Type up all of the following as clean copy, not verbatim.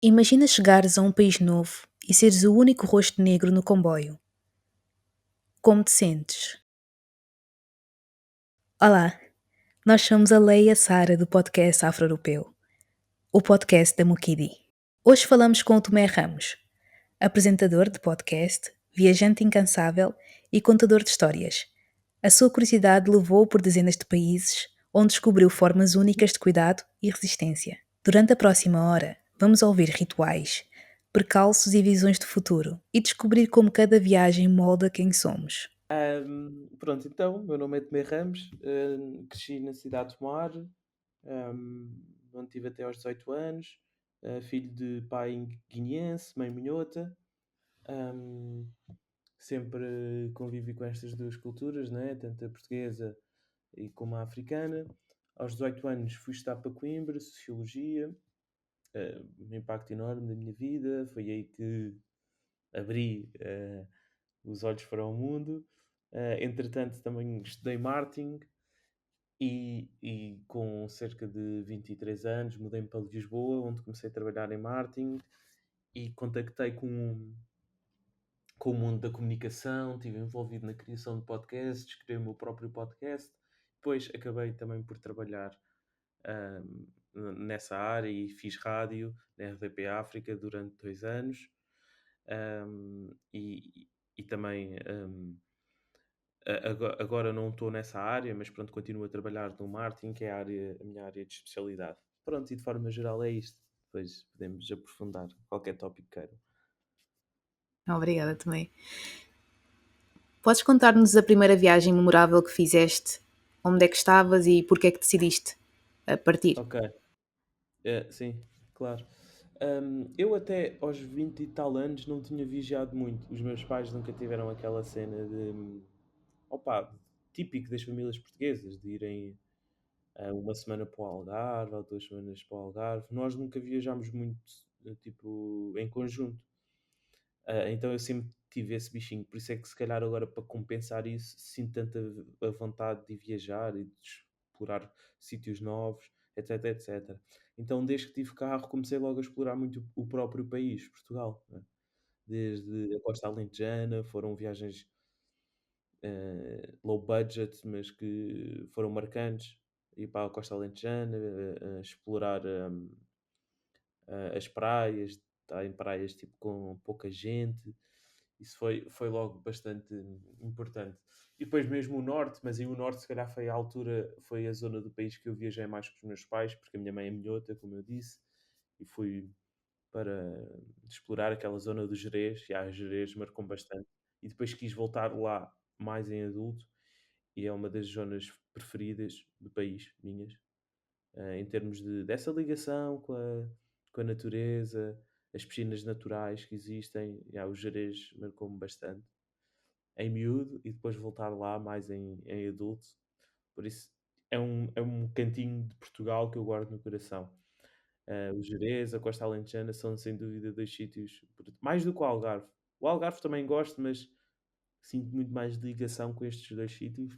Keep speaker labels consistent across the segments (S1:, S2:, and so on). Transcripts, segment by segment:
S1: Imagina chegares a um país novo e seres o único rosto negro no comboio. Como te sentes? Olá, nós somos a Leia e a Sara do podcast Afro-Europeu, o podcast da Mukidi. Hoje falamos com o Tomé Ramos, apresentador de podcast, viajante incansável e contador de histórias. A sua curiosidade levou-o por dezenas de países, onde descobriu formas únicas de cuidado e resistência. Durante a próxima hora, vamos ouvir rituais, percalços e visões de futuro e descobrir como cada viagem molda quem somos.
S2: Pronto, então, meu nome é Tomé Ramos, cresci na cidade de Tomar, onde tive até aos 18 anos, filho de pai guineense, mãe minhota, ahm, sempre convivi com estas duas culturas, né? Tanto a portuguesa e como a africana. Aos 18 anos fui estudar para Coimbra, Sociologia, um impacto enorme na minha vida, foi aí que abri os olhos para o mundo. Entretanto, também estudei marketing e com cerca de 23 anos mudei-me para Lisboa, onde comecei a trabalhar em marketing e contactei com o mundo da comunicação, estive envolvido na criação de podcasts, criei o meu próprio podcast. Depois acabei também por trabalhar nessa área e fiz rádio na RDP África durante 2 anos. E também agora não estou nessa área, mas pronto, continuo a trabalhar no marketing, que é a minha área de especialidade. Pronto, e de forma geral é isto. Depois podemos aprofundar qualquer tópico que queiram.
S1: Obrigada também. Podes contar-nos a primeira viagem memorável que fizeste? Onde é que estavas e porquê é que decidiste partir?
S2: Ok, sim, claro. Eu até aos 20 e tal anos não tinha viajado muito. Os meus pais nunca tiveram aquela cena de, opa, típico das famílias portuguesas, de irem uma semana para o Algarve ou 2 semanas para o Algarve. Nós nunca viajámos muito, tipo, em conjunto. Então eu sempre tive esse bichinho. Por isso é que se calhar agora para compensar isso, sinto tanta a vontade de viajar e de explorar sítios novos, etc, etc. Então desde que tive carro comecei logo a explorar muito o próprio país, Portugal, né? Desde a Costa Alentejana, foram viagens low budget, mas que foram marcantes. Ir para a Costa Alentejana, explorar as praias, estar em praias tipo com pouca gente. Isso foi logo bastante importante. E depois mesmo o norte, mas aí o norte se calhar foi a altura, foi a zona do país que eu viajei mais com os meus pais, porque a minha mãe é minhota, como eu disse, e fui para explorar aquela zona do Gerês, e a Gerês marcou bastante. E depois quis voltar lá mais em adulto, e é uma das zonas preferidas do país, minhas, em termos dessa ligação com a natureza, as piscinas naturais que existem. O Gerês marcou-me bastante em miúdo e depois voltar lá mais em adulto. Por isso é um cantinho de Portugal que eu guardo no coração. O Gerês, a Costa Alentejana são sem dúvida dois sítios, mais do que o Algarve. O Algarve também gosto, mas sinto muito mais ligação com estes dois sítios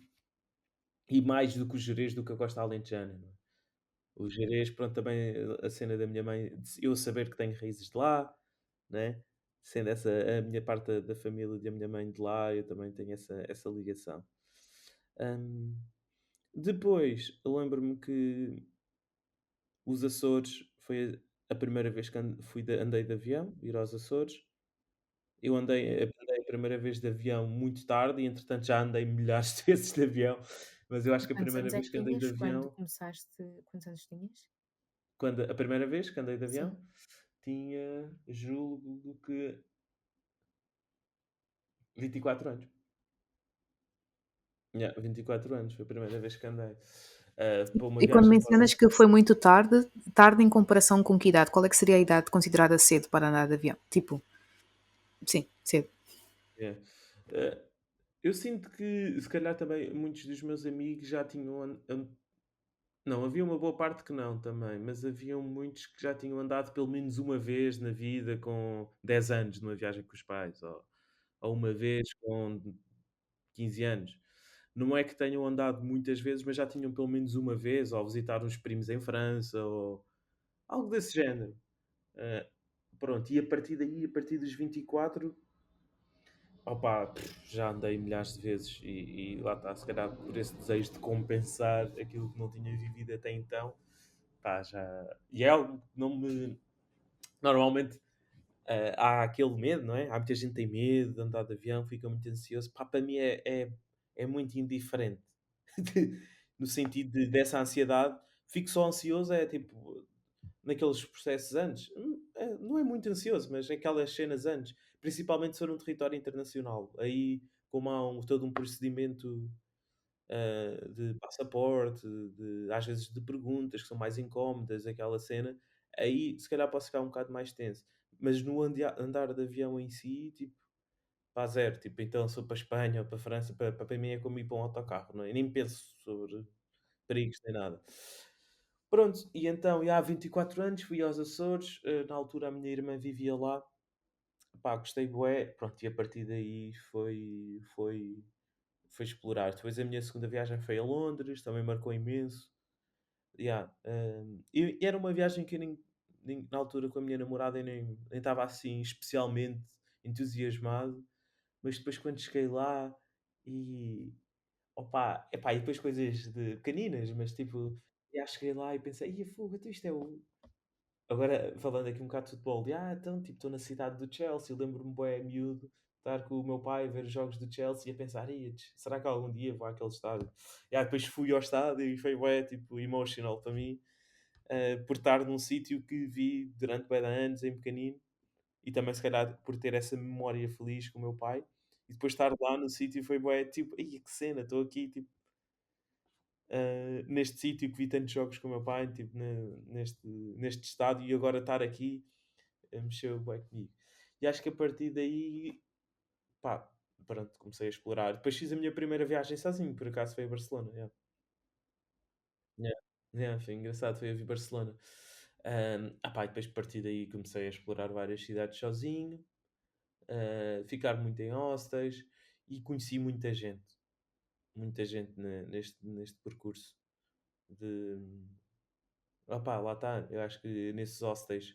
S2: e mais do que o Gerês do que a Costa Alentejana. Não é? O Gerês, pronto, também a cena da minha mãe, de eu saber que tenho raízes de lá, né? Sendo essa a minha parte da família da minha mãe de lá, eu também tenho essa ligação. Hum, Depois, eu lembro-me que os Açores foi a primeira vez que andei de avião, ir aos Açores. Eu andei a primeira vez de avião muito tarde e, entretanto, já andei milhares de vezes de avião, mas eu acho que a
S3: Quantos
S2: primeira
S3: anos é
S2: vez
S3: que
S2: que andei de
S3: tinhas quando
S2: avião,
S3: começaste? Quantos anos tinhas?
S2: a primeira vez que andei de avião,
S3: Sim.
S2: tinha, julgo que 24 anos. 24 anos, foi a primeira vez que andei. Para uma
S1: E quando
S2: viagem para os
S1: mencionas que foi muito tarde, tarde em comparação com que idade? Qual é que seria a idade considerada cedo para andar de avião? Tipo, sim, cedo.
S2: é. Eh, eu sinto que, se calhar, também muitos dos meus amigos já tinham. Não, havia uma boa parte que não também, mas haviam muitos que já tinham andado pelo menos uma vez na vida com 10 anos numa viagem com os pais, ou uma vez com 15 anos. Não é que tenham andado muitas vezes, mas já tinham pelo menos uma vez, ou visitar uns primos em França, ou algo desse género. pronto, e a partir daí, a partir dos 24, opa, já andei milhares de vezes e lá está, se calhar por esse desejo de compensar aquilo que não tinha vivido até então, pá, já. E é algo que não me. Normalmente há aquele medo, não é? Há muita gente que tem medo de andar de avião, fica muito ansioso. Pá, para mim é muito indiferente. No sentido dessa ansiedade, fico só ansioso, é tipo, naqueles processos antes. Não é muito ansioso, mas aquelas cenas antes. Principalmente se for um território internacional. Aí, como há todo um procedimento de passaporte, às vezes de perguntas que são mais incómodas, aquela cena, aí se calhar posso ficar um bocado mais tenso. Mas no andar de avião em si, tipo, pá, zero. Tipo, então se for para a Espanha ou para a França, para mim é como ir para um autocarro, não é? Eu nem penso sobre perigos nem nada. Pronto, e então, e há 24 anos fui aos Açores, na altura a minha irmã vivia lá, pá, gostei bué, pronto, e a partir daí foi explorar. Depois a minha segunda viagem foi a Londres, também marcou imenso. Yeah, e era uma viagem que eu na altura com a minha namorada eu nem estava assim especialmente entusiasmado, mas depois quando cheguei lá e opa, epá, e depois coisas de pequeninas, mas tipo, já cheguei lá e pensei, ia fogo, então isto é o. Agora, falando aqui um bocado de futebol, então, tipo, estou na cidade do Chelsea, lembro-me, bué, miúdo, estar com o meu pai a ver os jogos do Chelsea e a pensar, será que algum dia vou àquele estádio? Depois fui ao estádio e foi, bué, tipo, emotional para mim, por estar num sítio que vi durante bué de anos, em pequenino, e também, se calhar, por ter essa memória feliz com o meu pai, e depois estar lá no sítio foi, bué, tipo, ai, que cena, estou aqui, tipo, neste sítio que vi tantos jogos com o meu pai, tipo, neste estádio, e agora estar aqui mexeu bem comigo. E acho que a partir daí, pá, pronto, comecei a explorar. Depois fiz a minha primeira viagem sozinho, por acaso foi a Barcelona. Yeah. Yeah. Yeah, foi engraçado, foi a vir Barcelona. Pá, e depois a partir daí comecei a explorar várias cidades sozinho, ficar muito em hostels e conheci muita gente neste percurso de. Lá está, eu acho que nesses hostels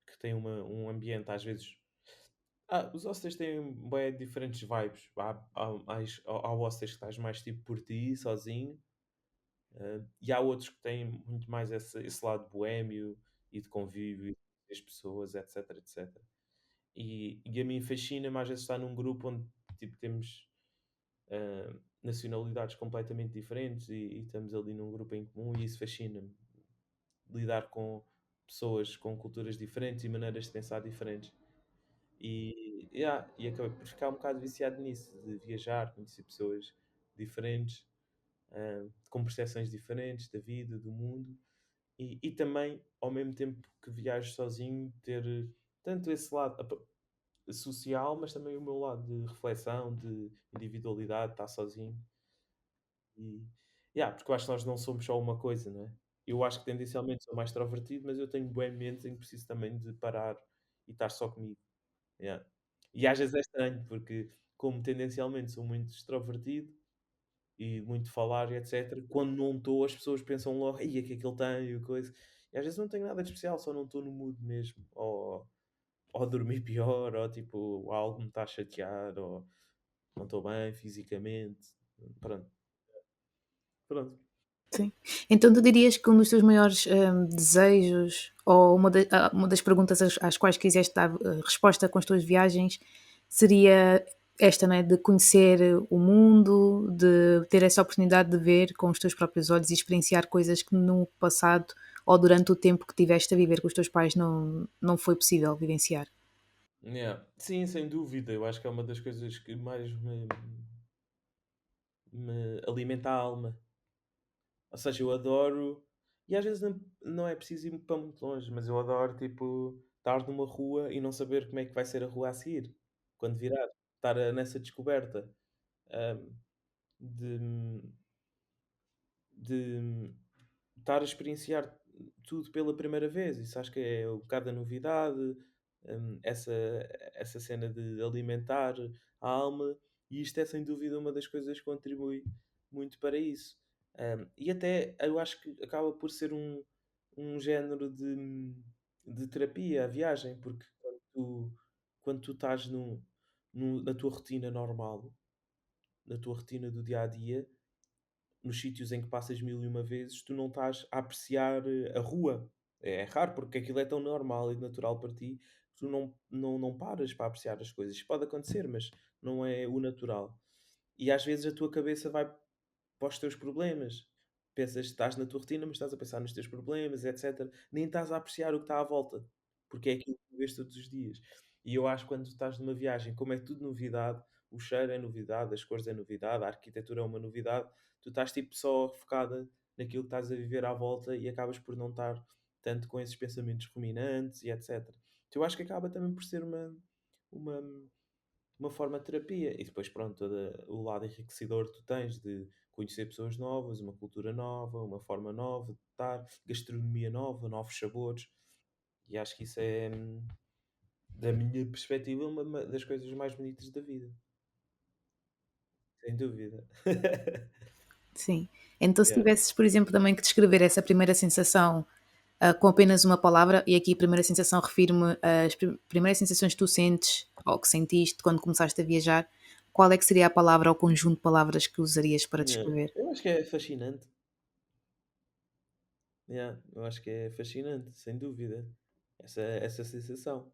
S2: que têm um ambiente às vezes. Os hostels têm bem diferentes vibes. Há hostels que estás mais tipo por ti, sozinho, e há outros que têm muito mais esse lado boémio e de convívio e as pessoas, etc, etc. E a mim fascina-me às vezes estar num grupo onde tipo, temos nacionalidades completamente diferentes e estamos ali num grupo em comum e isso fascina-me. Lidar com pessoas com culturas diferentes e maneiras de pensar diferentes. E acabei por ficar um bocado viciado nisso, de viajar, conhecer pessoas diferentes, com percepções diferentes da vida, do mundo, e também, ao mesmo tempo que viajo sozinho, ter tanto esse lado social, mas também o meu lado de reflexão, de individualidade, estar sozinho. E, porque eu acho que nós não somos só uma coisa, não é? Eu acho que tendencialmente sou mais extrovertido, mas eu tenho bem momentos em que preciso também de parar e estar só comigo. Yeah. E às vezes é estranho, porque como tendencialmente sou muito extrovertido e muito de falar e etc., quando não estou, as pessoas pensam logo, ia que é que ele tem e coisa. E às vezes não tenho nada de especial, só não estou no mood mesmo. Ou dormir pior, ou tipo, algo me está a chatear, ou não estou bem fisicamente. Pronto. Pronto.
S1: Sim. Então tu dirias que um dos teus maiores desejos, ou uma das perguntas às quais quiseste dar resposta com as tuas viagens, seria esta, né? De conhecer o mundo, de ter essa oportunidade de ver com os teus próprios olhos e experienciar coisas que no passado ou durante o tempo que tiveste a viver com os teus pais não foi possível vivenciar.
S2: Yeah. Sim, sem dúvida. Eu acho que é uma das coisas que mais me alimenta a alma. Ou seja, eu adoro. E às vezes não é preciso ir para muito longe, mas eu adoro, tipo, estar numa rua e não saber como é que vai ser a rua a seguir. Quando virar. Estar nessa descoberta. ahm, de, de estar a experienciar tudo pela primeira vez. Isso acho que é um bocado a novidade, essa, essa cena de alimentar a alma, e isto é sem dúvida uma das coisas que contribui muito para isso. E até eu acho que acaba por ser um género de terapia a viagem, porque quando tu estás na tua rotina normal, na tua rotina do dia a dia, nos sítios em que passas mil e uma vezes, tu não estás a apreciar a rua. É raro, porque aquilo é tão normal e natural para ti, que tu não paras para apreciar as coisas. Isso pode acontecer, mas não é o natural. E às vezes a tua cabeça vai para os teus problemas. Pensas, estás na tua rotina, mas estás a pensar nos teus problemas, etc. Nem estás a apreciar o que está à volta, porque é aquilo que tu vês todos os dias. E eu acho que quando tu estás numa viagem, como é tudo novidade, o cheiro é novidade, as cores é novidade, a arquitetura é uma novidade, tu estás tipo só focada naquilo que estás a viver à volta e acabas por não estar tanto com esses pensamentos ruminantes e etc. Então eu acho que acaba também por ser uma, uma forma de terapia. E depois, pronto, todo o lado enriquecedor que tu tens de conhecer pessoas novas, uma cultura nova, uma forma nova de estar, gastronomia nova, novos sabores. E acho que isso é, da minha perspectiva, uma das coisas mais bonitas da vida. Sem dúvida.
S1: Sim. Então, se
S2: Yeah.
S1: tivesses, por exemplo, também que descrever essa primeira sensação com apenas uma palavra, e aqui a primeira sensação refiro-me às primeiras sensações que tu sentes ou que sentiste quando começaste a viajar, qual é que seria a palavra ou conjunto de palavras que usarias para
S2: Yeah.
S1: descrever?
S2: Eu acho que é fascinante. Yeah. Eu acho que é fascinante, sem dúvida, essa sensação.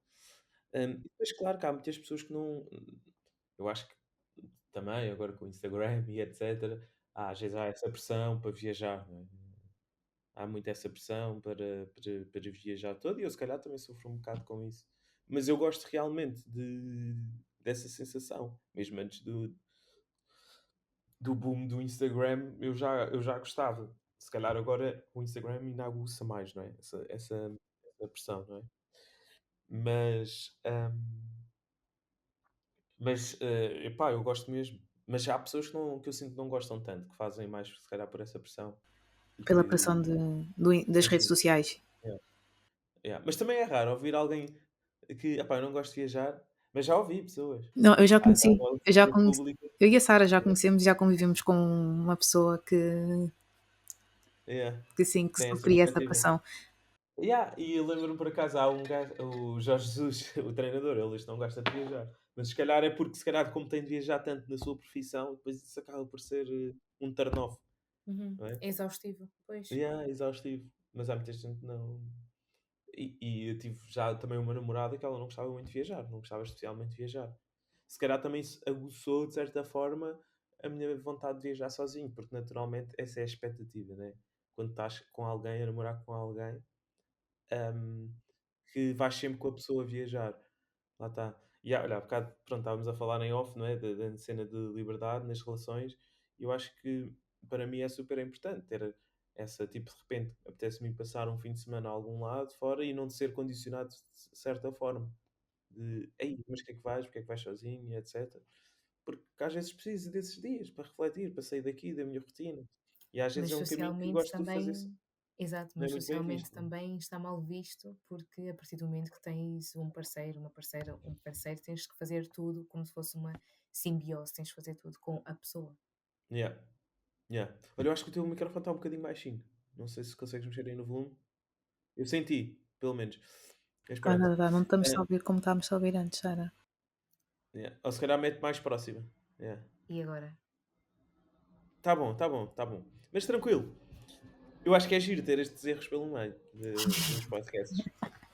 S2: E depois, claro que há muitas pessoas que não. Eu acho que também, agora com o Instagram e etc., às vezes há essa pressão para viajar, não é? Há muito essa pressão para viajar todo, e eu se calhar também sofro um bocado com isso. Mas eu gosto realmente dessa sensação, mesmo antes do boom do Instagram, eu já gostava. Se calhar agora o Instagram ainda aguça mais, não é? Essa pressão, não é? Mas, epá, eu gosto mesmo. Mas há pessoas que eu sinto que não gostam tanto, que fazem mais, se calhar, por essa pressão. E
S1: Pela pressão
S2: que
S1: das redes
S2: ajuda.
S1: sociais.
S2: Yeah, yeah. Mas também é raro ouvir alguém que, epá, eu não gosto de viajar, mas já ouvi pessoas.
S1: Não, eu já
S2: Já
S1: conheci,
S2: uma
S1: eu já
S2: figura
S1: conheci,
S2: pública.
S1: eu e a Sara já
S2: Yeah,
S1: conhecemos e já convivemos com uma pessoa
S2: yeah.
S1: que sim, que
S2: Tem essa
S1: sofria essa
S2: perspectiva.
S1: pressão.
S2: Yeah, e eu lembro-me por acaso, há um gajo, o Jorge Jesus, o treinador, ele diz que não gosta de viajar. Mas se calhar é porque, se calhar, como tem de viajar tanto na sua profissão, depois isso acaba por ser um turn-off,
S3: Uhum.
S2: não é?
S3: É exaustivo, pois.
S2: Yeah, exaustivo. Mas há muita gente que não. E eu tive já também uma namorada que ela não gostava muito de viajar, não gostava especialmente de viajar. Se calhar também se aguçou, de certa forma, a minha vontade de viajar sozinho, porque naturalmente essa é a expectativa, né? Quando estás com alguém, a namorar com alguém, hum, que vais sempre com a pessoa a viajar. Lá está. E olha, há bocado, pronto, estávamos a falar em off, não é? Da cena de liberdade nas relações. E eu acho que para mim é super importante ter essa, tipo, de repente, apetece-me ir passar um fim de semana a algum lado fora e não de ser condicionado de certa forma. De, ei, mas o que é que vais? Porque é que vais sozinho? E etc. Porque às vezes preciso desses dias para refletir, para sair daqui da minha rotina. E às vezes
S3: Mas
S2: é um caminho que
S3: socialmente
S2: gosto de fazer,
S3: também, exato,
S2: não é
S3: mas
S2: muito bem
S3: socialmente
S2: visto, não é?
S3: também está mal visto, porque a partir do momento que tens um parceiro, uma parceira, um parceiro, tens que fazer tudo como se fosse uma simbiose, tens que fazer tudo com a pessoa.
S2: Yeah, yeah. Olha, eu acho que o teu microfone está um bocadinho baixinho. Não sei se consegues mexer aí no volume. Eu senti, pelo menos. Mas
S1: Ah,
S2: pronto.
S1: não estamos a
S2: Eh,
S1: ouvir como estávamos a ouvir antes, Sara.
S2: yeah. Ou se calhar mete mais próxima. Yeah.
S3: E agora?
S2: Tá bom, tá bom, tá bom. Mas tranquilo. Eu acho que é giro ter estes erros pelo meio nos podcasts.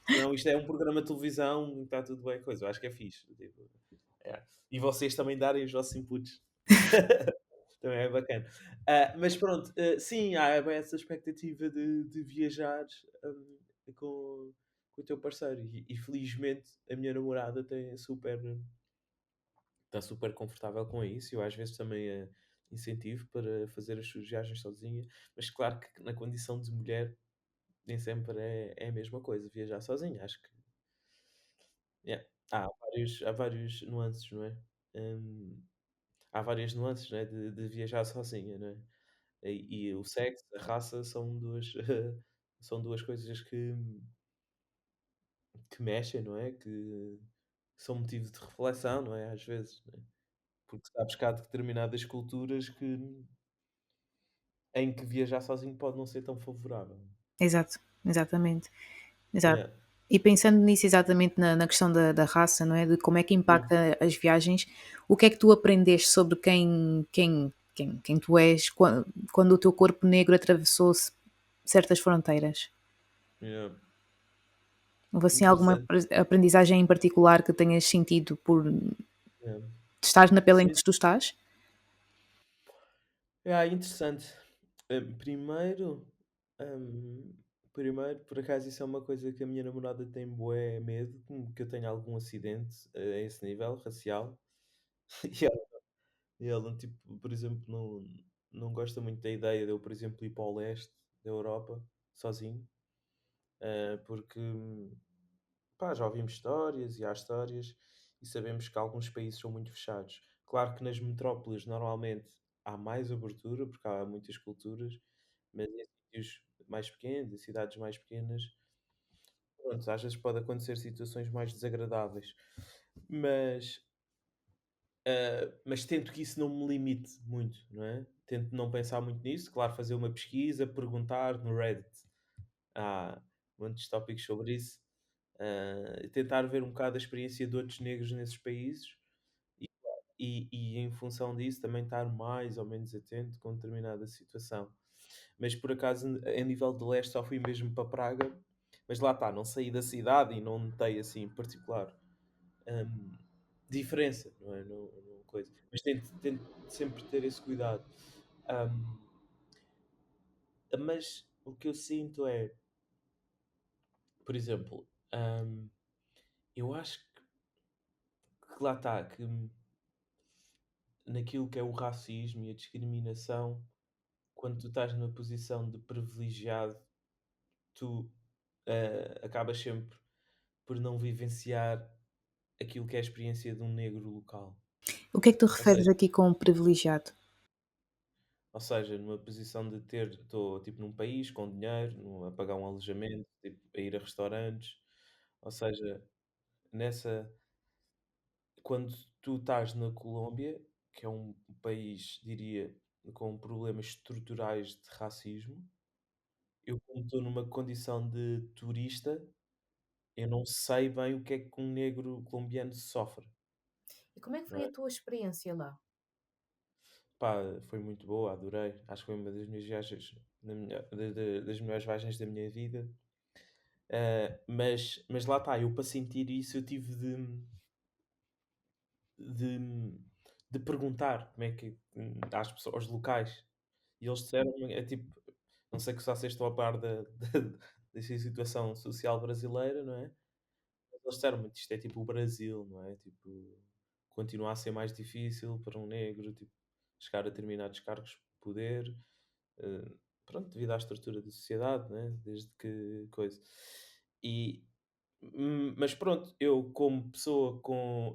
S2: Senão isto é um programa de televisão e está tudo bem coisa. Eu acho que é fixe. Tipo, é. E vocês também darem os vossos inputs. Também é bacana. Mas pronto, sim, há bem essa expectativa de viajar com o teu parceiro. E felizmente a minha namorada está super confortável com isso. Eu às vezes também a incentivo para fazer as suas viagens sozinha. Mas claro que na condição de mulher nem sempre é a mesma coisa, viajar sozinha. Acho que yeah, há vários nuances, não é? Hum, há várias nuances, não é? De viajar sozinha, não é? E o sexo, a raça são duas, são duas coisas que mexem, não é? Que são motivo de reflexão, não é? Às vezes, não é? Porque sabes que há determinadas culturas em que viajar sozinho pode não ser tão favorável.
S1: Exato, exatamente. Exato.
S2: Yeah.
S1: E pensando nisso exatamente na questão da raça, não é? De como é que
S2: Hum,
S1: impacta as viagens, o que é que tu aprendeste sobre quem tu és quando o teu corpo negro atravessou certas fronteiras?
S2: yeah.
S1: Houve assim alguma
S2: Interessante.
S1: aprendizagem em particular que tenhas sentido por
S2: Yeah.
S1: estar na pele em
S2: Sim,
S1: que tu estás?
S2: interessante. Primeiro, hum, primeiro, por acaso, isso é uma coisa que a minha namorada tem bué medo, que eu tenha algum acidente a esse nível, racial. E ela, tipo, por exemplo, não gosta muito da ideia de eu, por exemplo, ir para o leste da Europa sozinho, porque pá, já ouvimos histórias e há histórias e sabemos que alguns países são muito fechados. Claro que nas metrópoles normalmente há mais abertura, porque há muitas culturas, mas em sítios mais pequenos, em cidades mais pequenas, pronto, às vezes pode acontecer situações mais desagradáveis. Mas, mas tento que isso não me limite muito, não é? Tento não pensar muito nisso. Claro, fazer uma pesquisa, perguntar no Reddit. Há muitos tópicos sobre isso. Tentar ver um bocado a experiência de outros negros nesses países e, e em função disso também estar mais ou menos atento com determinada situação. Mas por acaso, a nível de leste, só fui mesmo para Praga, mas lá está, não saí da cidade e não notei assim em particular hum, diferença, não é? Coisa. Mas tento sempre ter esse cuidado. Hum, mas o que eu sinto é, por exemplo, eu acho que lá está, que naquilo que é o racismo e a discriminação, quando tu estás numa posição de privilegiado, tu acabas sempre por não vivenciar aquilo que é a experiência de um negro local.
S1: O que é que tu
S2: Ou
S1: referes
S2: seja,
S1: aqui com privilegiado?
S2: numa posição de ter, estou tipo num país com dinheiro, a pagar um alojamento, tipo, a ir a restaurantes. Ou seja, nessa, quando tu estás na Colômbia, que é um país, diria, com problemas estruturais de racismo, eu como estou numa condição de turista, eu não sei bem o que é que um negro colombiano sofre,
S3: E como é que
S2: não
S3: foi
S2: é?
S3: a tua experiência lá?
S2: Pá, foi muito boa, adorei. Acho que foi uma das minhas viagens, das melhores viagens da minha vida. Mas lá está, eu para sentir isso eu tive de, de perguntar como é que às pessoas, aos locais. E eles disseram, é tipo, não sei que se vocês estão a par dessa situação social brasileira, não é? Eles disseram-me que isto é tipo o Brasil, não é? Tipo, continua a ser mais difícil para um negro, tipo, chegar a determinados cargos de poder, eh, pronto, devido à estrutura da sociedade, né? Desde que coisa. E, mas pronto, eu como pessoa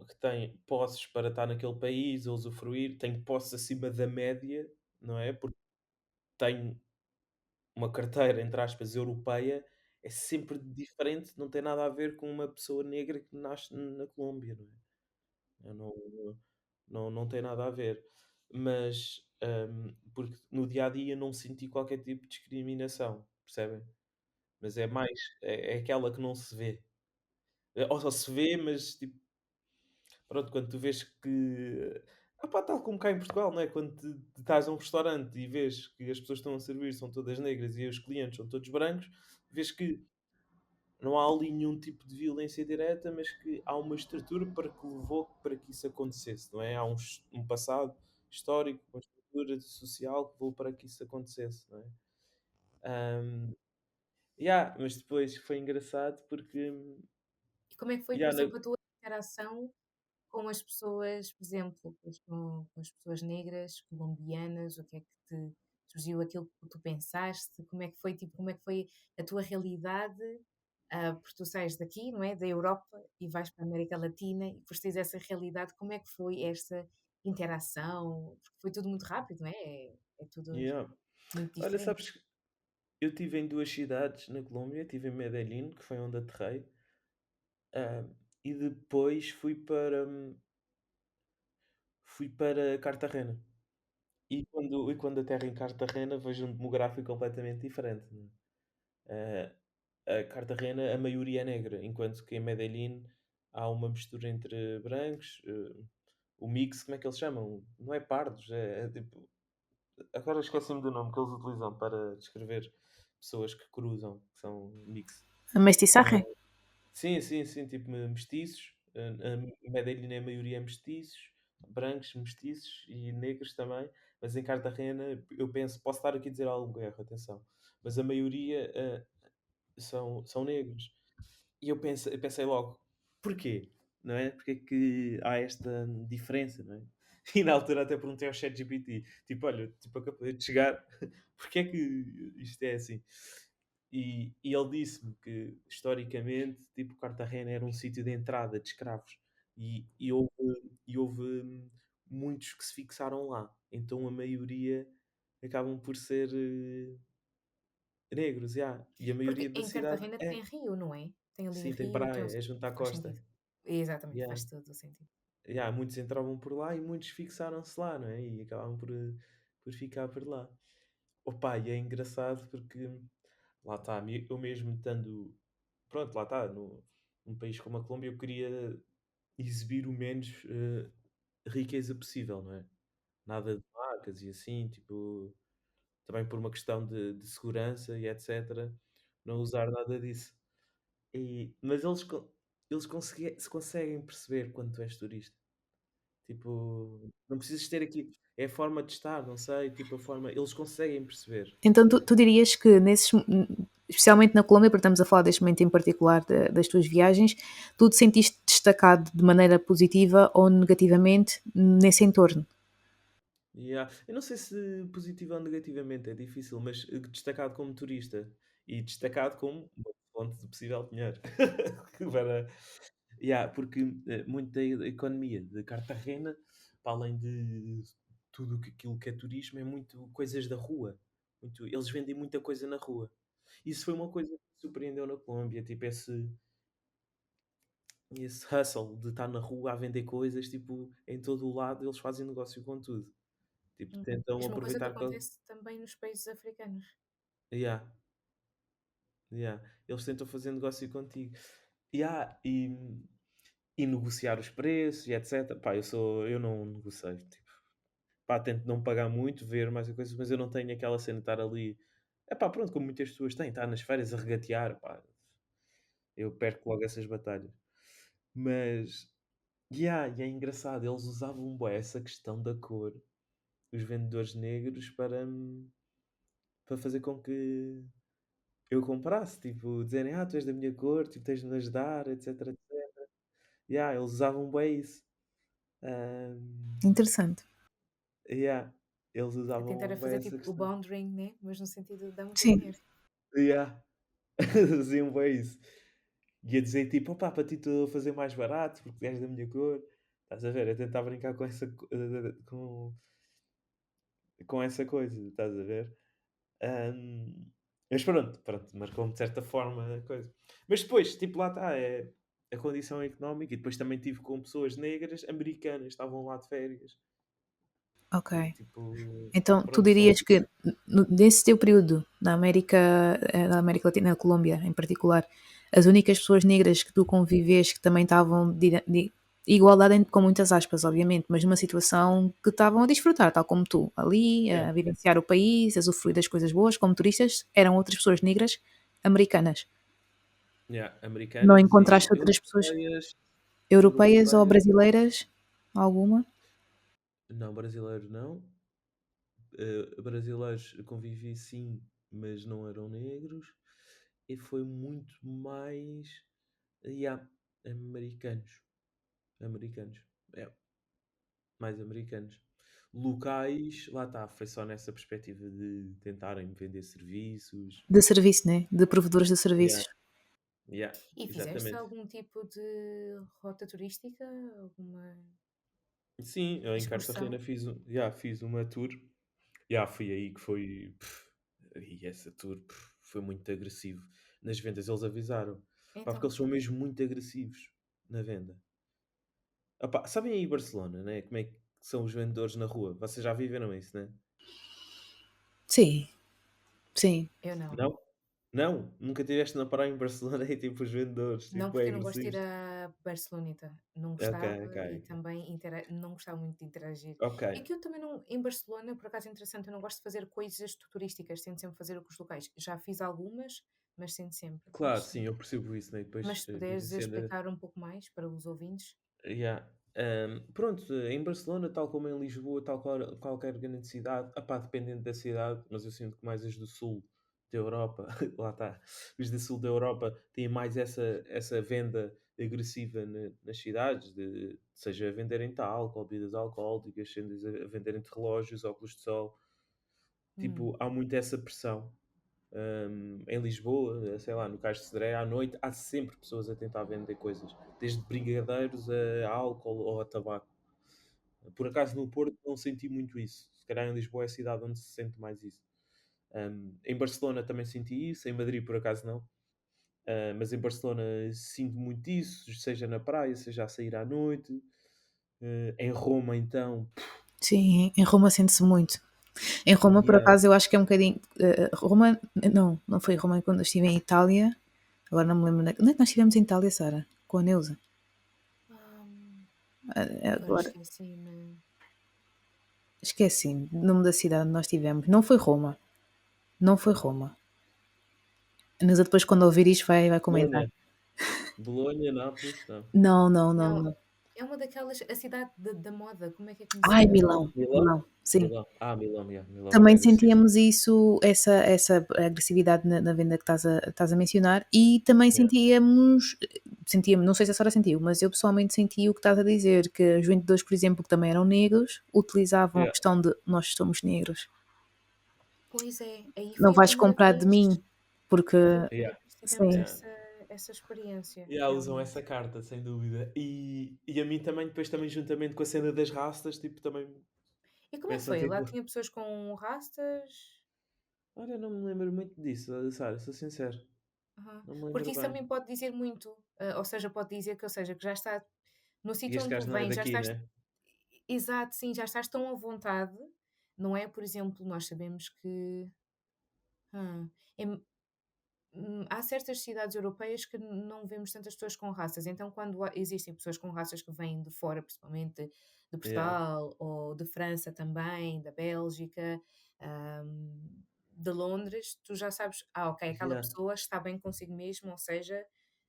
S2: que tem posses para estar naquele país a usufruir, tenho posses acima da média, não é? Porque tenho uma carteira, entre aspas, europeia, é sempre diferente, não tem nada a ver com uma pessoa negra que nasce na Colômbia, não é? Eu não tem nada a ver. Mas, porque no dia a dia não senti qualquer tipo de discriminação, percebem? Mas é mais, é aquela que não se vê. Ou só se vê, mas tipo, pronto, quando tu vês que. Ah pá, tal como cá em Portugal, não é? Quando estás a um restaurante e vês que as pessoas que estão a servir são todas negras e os clientes são todos brancos, vês que não há ali nenhum tipo de violência direta, mas que há uma estrutura para que levou para que isso acontecesse, não é? Há um passado histórico, uma estrutura social que levou para que isso acontecesse, não é? Ahm, mas depois foi engraçado porque
S3: E como é que foi, por
S2: yeah,
S3: exemplo, a tua interação com as pessoas, por exemplo, com as pessoas negras, colombianas, o que é que te surgiu aquilo que tu pensaste? Como é que foi, tipo, como é que foi a tua realidade? Porque tu sais daqui, não é? Da Europa e vais para a América Latina e depois tens essa realidade. Como é que foi esta interação? Porque foi tudo muito rápido, não é? É tudo
S2: yeah.
S3: muito
S2: Olha,
S3: diferente.
S2: sabes que eu estive em duas cidades na Colômbia, estive em Medellín, que foi onde aterrei, e depois fui para Cartagena. E quando aterro em Cartagena vejo um demográfico completamente diferente, não é? a Cartagena a maioria é negra, enquanto que em Medellín há uma mistura entre brancos, o mix, como é que eles chamam? Não é pardos, é tipo. Agora esqueci-me do nome que eles utilizam para descrever pessoas que cruzam, que são mix.
S1: A mestiçaje?
S2: Sim, sim, sim, tipo mestiços. Medellín é a maioria é mestiços, brancos, mestiços e negros também. Mas em Cartagena, eu penso, posso estar aqui a dizer algum erro, atenção, mas a maioria são negros. E eu pensei logo, porquê? Não é? Porque é que há esta diferença, não é? E na altura até perguntei ao ChatGPT, tipo, olha, tipo, acabei de chegar, porque é que isto é assim? E ele disse-me que, historicamente, tipo, Cartagena era um sítio de entrada de escravos. E houve muitos que se fixaram lá. Então a maioria acabam por ser negros, já. E a maioria
S3: Porque
S2: da
S3: em
S2: cidade
S3: Cartagena tem
S2: é.
S3: rio, não é? Tem ali
S2: Sim, tem
S3: rio, tem
S2: praia,
S3: um
S2: é junto à
S3: faz
S2: costa.
S3: sentido. Exatamente,
S2: Yeah.
S3: faz todo o sentido.
S2: Yeah, muitos entravam por lá e muitos fixaram-se lá, não é? E acabavam por ficar por lá. Opa, e é engraçado porque lá está, eu mesmo estando, pronto, lá está, num país como a Colômbia, eu queria exibir o menos riqueza possível, não é? Nada de marcas e assim, tipo, também por uma questão de segurança e etc. Não usar nada disso. Mas eles se conseguem perceber quando tu és turista. Tipo, não precisas ter aqui. É a forma de estar, não sei, tipo a forma. Eles conseguem perceber.
S1: Então tu dirias que especialmente na Colômbia, porque estamos a falar deste momento em particular das tuas viagens, tu te sentiste destacado de maneira positiva ou negativamente nesse entorno?
S2: Yeah. Eu não sei se positivo ou negativamente, é difícil, mas destacado como turista e destacado como uma fonte de possível dinheiro. Para, yeah, porque muito da economia de Cartagena, para além de tudo aquilo que é turismo, é muito coisas da rua. Eles vendem muita coisa na rua. Isso foi uma coisa que me surpreendeu na Colômbia, tipo esse hustle de estar na rua a vender coisas, tipo, em todo o lado eles fazem negócio com tudo. Tipo, tentam
S3: Mesma coisa que
S2: aproveitar qual.
S3: acontece também nos países africanos.
S2: Yeah, yeah. Eles tentam fazer negócio contigo. Yeah, e negociar os preços e etc. Pá, eu não negocio. Tipo, pá, tento não pagar muito, ver mais coisas, mas eu não tenho aquela cena de estar ali. É pá, pronto, como muitas pessoas têm, estar nas férias a regatear, pá. Eu perco logo essas batalhas. Mas, yeah, e é engraçado, eles usavam bué essa questão da cor, os vendedores negros, para fazer com que eu comprasse, tipo, dizerem, tu és da minha cor, tipo, tens de me ajudar, etc, etc. Yeah, eles usavam bem isso. Ahm,
S1: Interessante.
S2: yeah, eles
S3: A tentar
S2: usavam
S3: a
S2: bem
S3: fazer
S2: essa
S3: tipo o
S2: questão.
S3: bonding, né? Mas no sentido de dar muito
S1: Sim.
S3: dinheiro.
S2: Yeah, diziam bem isso. E a dizer, tipo, opá, para ti estou a fazer mais barato, porque és da minha cor. Estás a ver? A tentar brincar com com essa coisa, estás a ver? Ahm, mas pronto, pronto, marcou-me de certa forma a coisa. Mas depois, tipo, lá está, é a condição económica. E depois também tive com pessoas negras, americanas, estavam lá de férias. E
S1: Ok.
S2: tipo,
S1: Então, tu
S2: pronto, são.
S1: dirias que nesse teu período na América Latina, na Colômbia em particular, as únicas pessoas negras que tu convives que também estavam de igualdade com muitas aspas, obviamente, mas numa situação que estavam a desfrutar, tal como tu, ali
S2: Yeah,
S1: a vivenciar o país, a usufruir das coisas boas, como turistas, eram outras pessoas negras americanas.
S2: yeah,
S1: Não
S2: americanas e
S1: encontraste outras pessoas
S2: europeias,
S1: europeias ou
S2: europeias.
S1: brasileiras? Alguma?
S2: Não, brasileiro não. Brasileiros convivi sim, mas não eram negros. E foi muito mais. Yeah, americanos. Americanos. É, mais americanos. Locais, lá está, foi só nessa perspectiva de tentarem vender serviços.
S1: De serviço, né? De provedores de
S2: Yeah,
S1: serviços.
S2: yeah,
S3: E fizeste
S2: exatamente.
S3: algum tipo de rota turística? Alguma
S2: Sim, eu em Cartagena
S3: excursão?
S2: fiz uma tour. Yeah, fui aí que foi. E essa tour foi muito agressivo. Nas vendas eles avisaram. Pá, porque
S3: Então,
S2: eles são mesmo muito agressivos na venda. Sabem aí Barcelona, né? Como é que são os vendedores na rua? Vocês já viveram isso, né?
S1: Sim, sim.
S3: eu não.
S2: Não? Não? Nunca estiveste na praia em Barcelona e tipo os vendedores,
S3: Não,
S2: tipo,
S3: porque
S2: é
S3: eu não gosto de ir
S2: agressivos?
S3: a Barceloneta. Não
S2: Ok, ok,
S3: gostava e
S2: ok.
S3: também não gostava muito de interagir.
S2: Ok,
S3: É que eu também não, em Barcelona, por acaso é interessante, eu não gosto de fazer coisas turísticas, tento sempre fazer o com os locais. Já fiz algumas, mas tento sempre.
S2: claro, sim, eu percebo isso, né? E depois
S3: Mas se
S2: tens a
S3: puderes
S2: cena.
S3: explicar um pouco mais para os ouvintes.
S2: Yeah. Pronto, em Barcelona, tal como em Lisboa, tal qualquer grande cidade, apá, dependendo da cidade, mas eu sinto que mais os do sul da Europa, lá está, os do sul da Europa têm mais essa venda agressiva nas cidades, seja a venderem álcool, bebidas alcoólicas, seja a venderem relógios, óculos de sol,
S3: Hum,
S2: tipo, há muito essa pressão. Em Lisboa, sei lá, no Cais de Sodré, à noite, há sempre pessoas a tentar vender coisas, desde brigadeiros a álcool ou a tabaco. Por acaso no Porto não senti muito isso. Se calhar em Lisboa é a cidade onde se sente mais isso. Em Barcelona também senti isso, em Madrid por acaso não. Mas em Barcelona sinto muito isso, seja na praia, seja a sair à noite. Em Roma então,
S1: Sim, em Roma sente-se muito. Em Roma, por
S2: yeah,
S1: acaso, eu acho que é um bocadinho. Roma, não foi Roma quando eu estive em Itália. Agora não me lembro. Onde é que nós estivemos em Itália, Sara? Com a Neuza.
S3: hum, agora
S1: Agora,
S3: esqueci-me.
S1: esqueci o nome da cidade onde nós estivemos. Não foi Roma. Não foi Roma. A Neuza depois, quando ouvir isto, vai comentar.
S2: Bolonha, Bolonha, Nápoles, não.
S1: Não, não, não,
S3: Não,
S1: não.
S3: é uma daquelas, a cidade da moda, como é que é
S1: Ai,
S3: conhecida?
S1: Milão.
S2: Milão?
S1: Milão, sim.
S2: Milão. Milão, yeah. Milão é
S1: Também
S2: agressivo.
S1: sentíamos isso, essa agressividade na venda que estás a mencionar, e também
S2: Yeah.
S1: sentíamos, não sei se a Sara sentiu, mas eu pessoalmente senti o que estás a dizer, que os vendedores, por exemplo, que também eram negros, utilizavam a
S2: Yeah.
S1: questão de nós somos negros,
S3: Pois é, aí
S1: não
S3: foi a
S1: vais
S3: primeira
S1: comprar de
S3: vez,
S1: mim, porque
S3: foi a primeira
S2: Yeah.
S3: vez que tivemos
S1: sim,
S2: Yeah.
S3: essa experiência,
S2: Yeah, usam
S3: realmente.
S2: essa carta, sem dúvida. E a mim também, depois também juntamente com a cena das rastas, tipo, também
S3: E como é que
S2: começam a
S3: foi?
S2: ter...
S3: Lá tinha pessoas com rastas?
S2: Olha, não me lembro muito disso, Sara, sou sincero.
S3: Aham.
S2: Não me
S3: Porque
S2: lembro
S3: isso
S2: bem.
S3: também pode dizer muito, ou seja, pode dizer que, ou seja, que já está no
S2: E
S3: sítio
S2: este
S3: onde tu
S2: gajo não é
S3: vens, já
S2: daqui,
S3: estás,
S2: né?
S3: exato, sim, já estás tão à vontade, não é? Por exemplo, nós sabemos que hum, em há certas cidades europeias que não vemos tantas pessoas com raças, então quando existem pessoas com raças que vêm de fora, principalmente de
S2: Yeah,
S3: Portugal ou de França também, da Bélgica, de Londres, tu já sabes, ok, aquela
S2: yeah,
S3: pessoa está bem consigo mesmo, ou seja,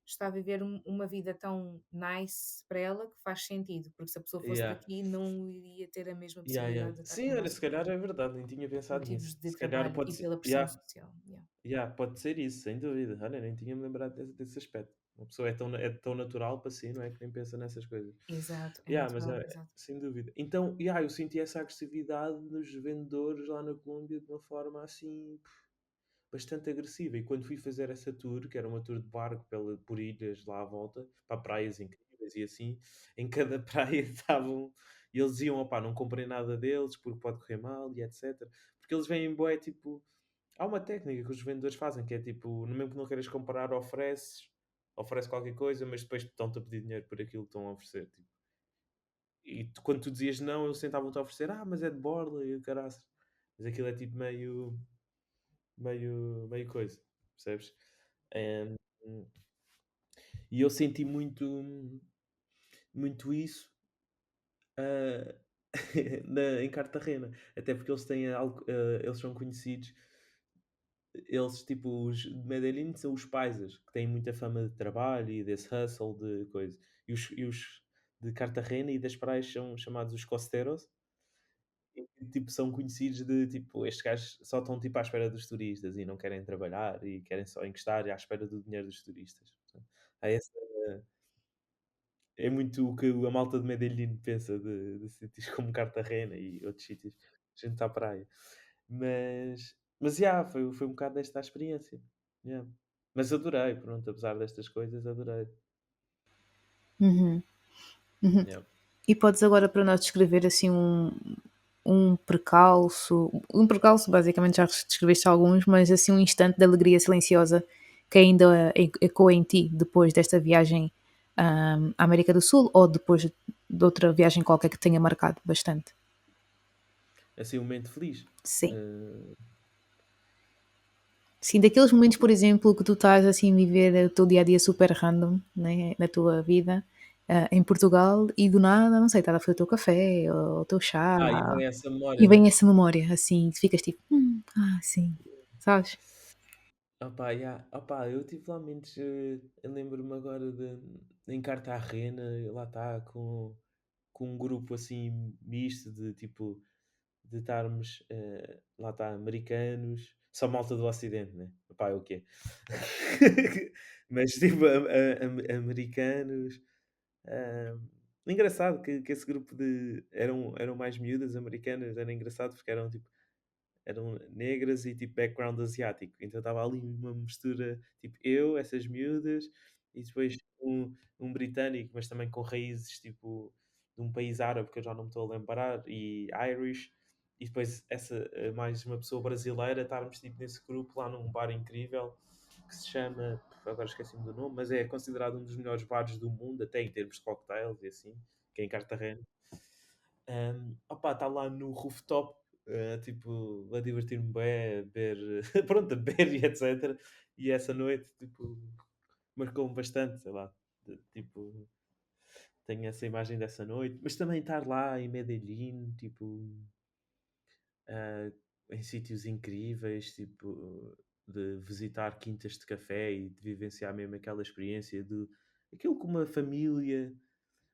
S3: está a viver uma vida tão nice para ela que faz sentido, porque se a pessoa fosse
S2: yeah,
S3: daqui não iria ter a mesma
S2: yeah.
S3: possibilidade de estar
S2: Sim,
S3: com
S2: olha, se
S3: nós
S2: calhar é verdade, nem tinha pensado
S3: motivos
S2: nisso.
S3: de
S2: Se calhar
S3: trabalho
S2: pode
S3: e
S2: ser...
S3: pela pressão
S2: Yeah,
S3: social. Yeah.
S2: yeah, pode ser isso, sem dúvida. Olha, nem tinha me lembrado desse aspecto. Uma pessoa é tão natural para si, não é? Que nem pensa nessas coisas.
S3: Exato, é
S2: Yeah, mas
S3: natural, exato.
S2: sem dúvida. Então, yeah, eu senti essa agressividade nos vendedores lá na Colômbia de uma forma assim bastante agressiva. E quando fui fazer essa tour, que era uma tour de barco por ilhas lá à volta, para praias incríveis e assim, em cada praia estavam. E eles diziam: opá, não comprei nada deles porque pode correr mal e etc. Porque eles vêm em boé, tipo. Há uma técnica que os vendedores fazem que é tipo: no mesmo que não queiras comprar, oferece qualquer coisa, mas depois estão-te a pedir dinheiro por aquilo que estão a oferecer. Tipo. E quando tu dizias não, eles tentavam-te oferecer: mas é de borla e o caraças. Mas aquilo é tipo meio coisa, percebes? Em, e eu senti muito isso ah, em Cartagena, até porque eles têm algo, eles são conhecidos, eles tipo os de Medellín são os paisas, que têm muita fama de trabalho e desse hustle de coisa, e os de Cartagena e das praias são chamados os costeros, e tipo, são conhecidos de tipo, estes gajos só estão tipo à espera dos turistas e não querem trabalhar e querem só encostar e à espera do dinheiro dos turistas. Portanto, há essa, é muito o que a malta de Medellín pensa de sítios como Cartagena e outros sítios, junto à praia. Mas yeah, foi um bocado desta a experiência. Yeah. Mas adorei, pronto, apesar destas coisas, adorei.
S1: Uhum, uhum.
S2: Yeah.
S1: E podes agora para nós descrever assim um percalço, basicamente já descreveste alguns, mas assim um instante de alegria silenciosa que ainda ecoa em ti depois desta viagem à América do Sul ou depois de outra viagem qualquer que tenha marcado bastante.
S2: Assim, um momento feliz.
S1: Sim.
S2: Uh,
S1: Sim, daqueles momentos, por exemplo, que tu estás assim a viver o teu dia a dia super random, né, na tua vida, em Portugal, e do nada, não sei, estás a fazer o teu café ou o teu chá,
S2: E vem essa memória,
S1: e
S2: né?
S1: vem essa memória, assim, tu ficas tipo, sim, sabes?
S2: Opa, yeah. Opa, eu tive lá momentos, eu lembro-me agora de em Cartagena, lá está, com um grupo assim misto de tipo, de estarmos, lá está, americanos, só malta do Ocidente, né? Opá, é o quê? Mas tipo, americanos. ah, Engraçado que esse grupo de eram mais miúdas americanas, era engraçado porque eram negras e tipo background asiático. Então estava ali uma mistura, tipo eu, essas miúdas, e depois um britânico, mas também com raízes tipo de um país árabe que eu já não me estou a lembrar, e Irish, e depois mais uma pessoa brasileira, estarmos tipo nesse grupo lá num bar incrível que se chama, agora esqueci-me do nome, mas é considerado um dos melhores bares do mundo, até em termos de cocktails e assim, que é em Cartagena. Opa, está lá no rooftop, tipo, a divertir-me bem, a beber, pronto, a beber e etc. E essa noite, tipo, marcou-me bastante, sei lá, tipo, tenho essa imagem dessa noite, mas também estar lá em Medellín, tipo, ah, em sítios incríveis, tipo, de visitar quintas de café e de vivenciar mesmo aquela experiência de aquilo com uma família.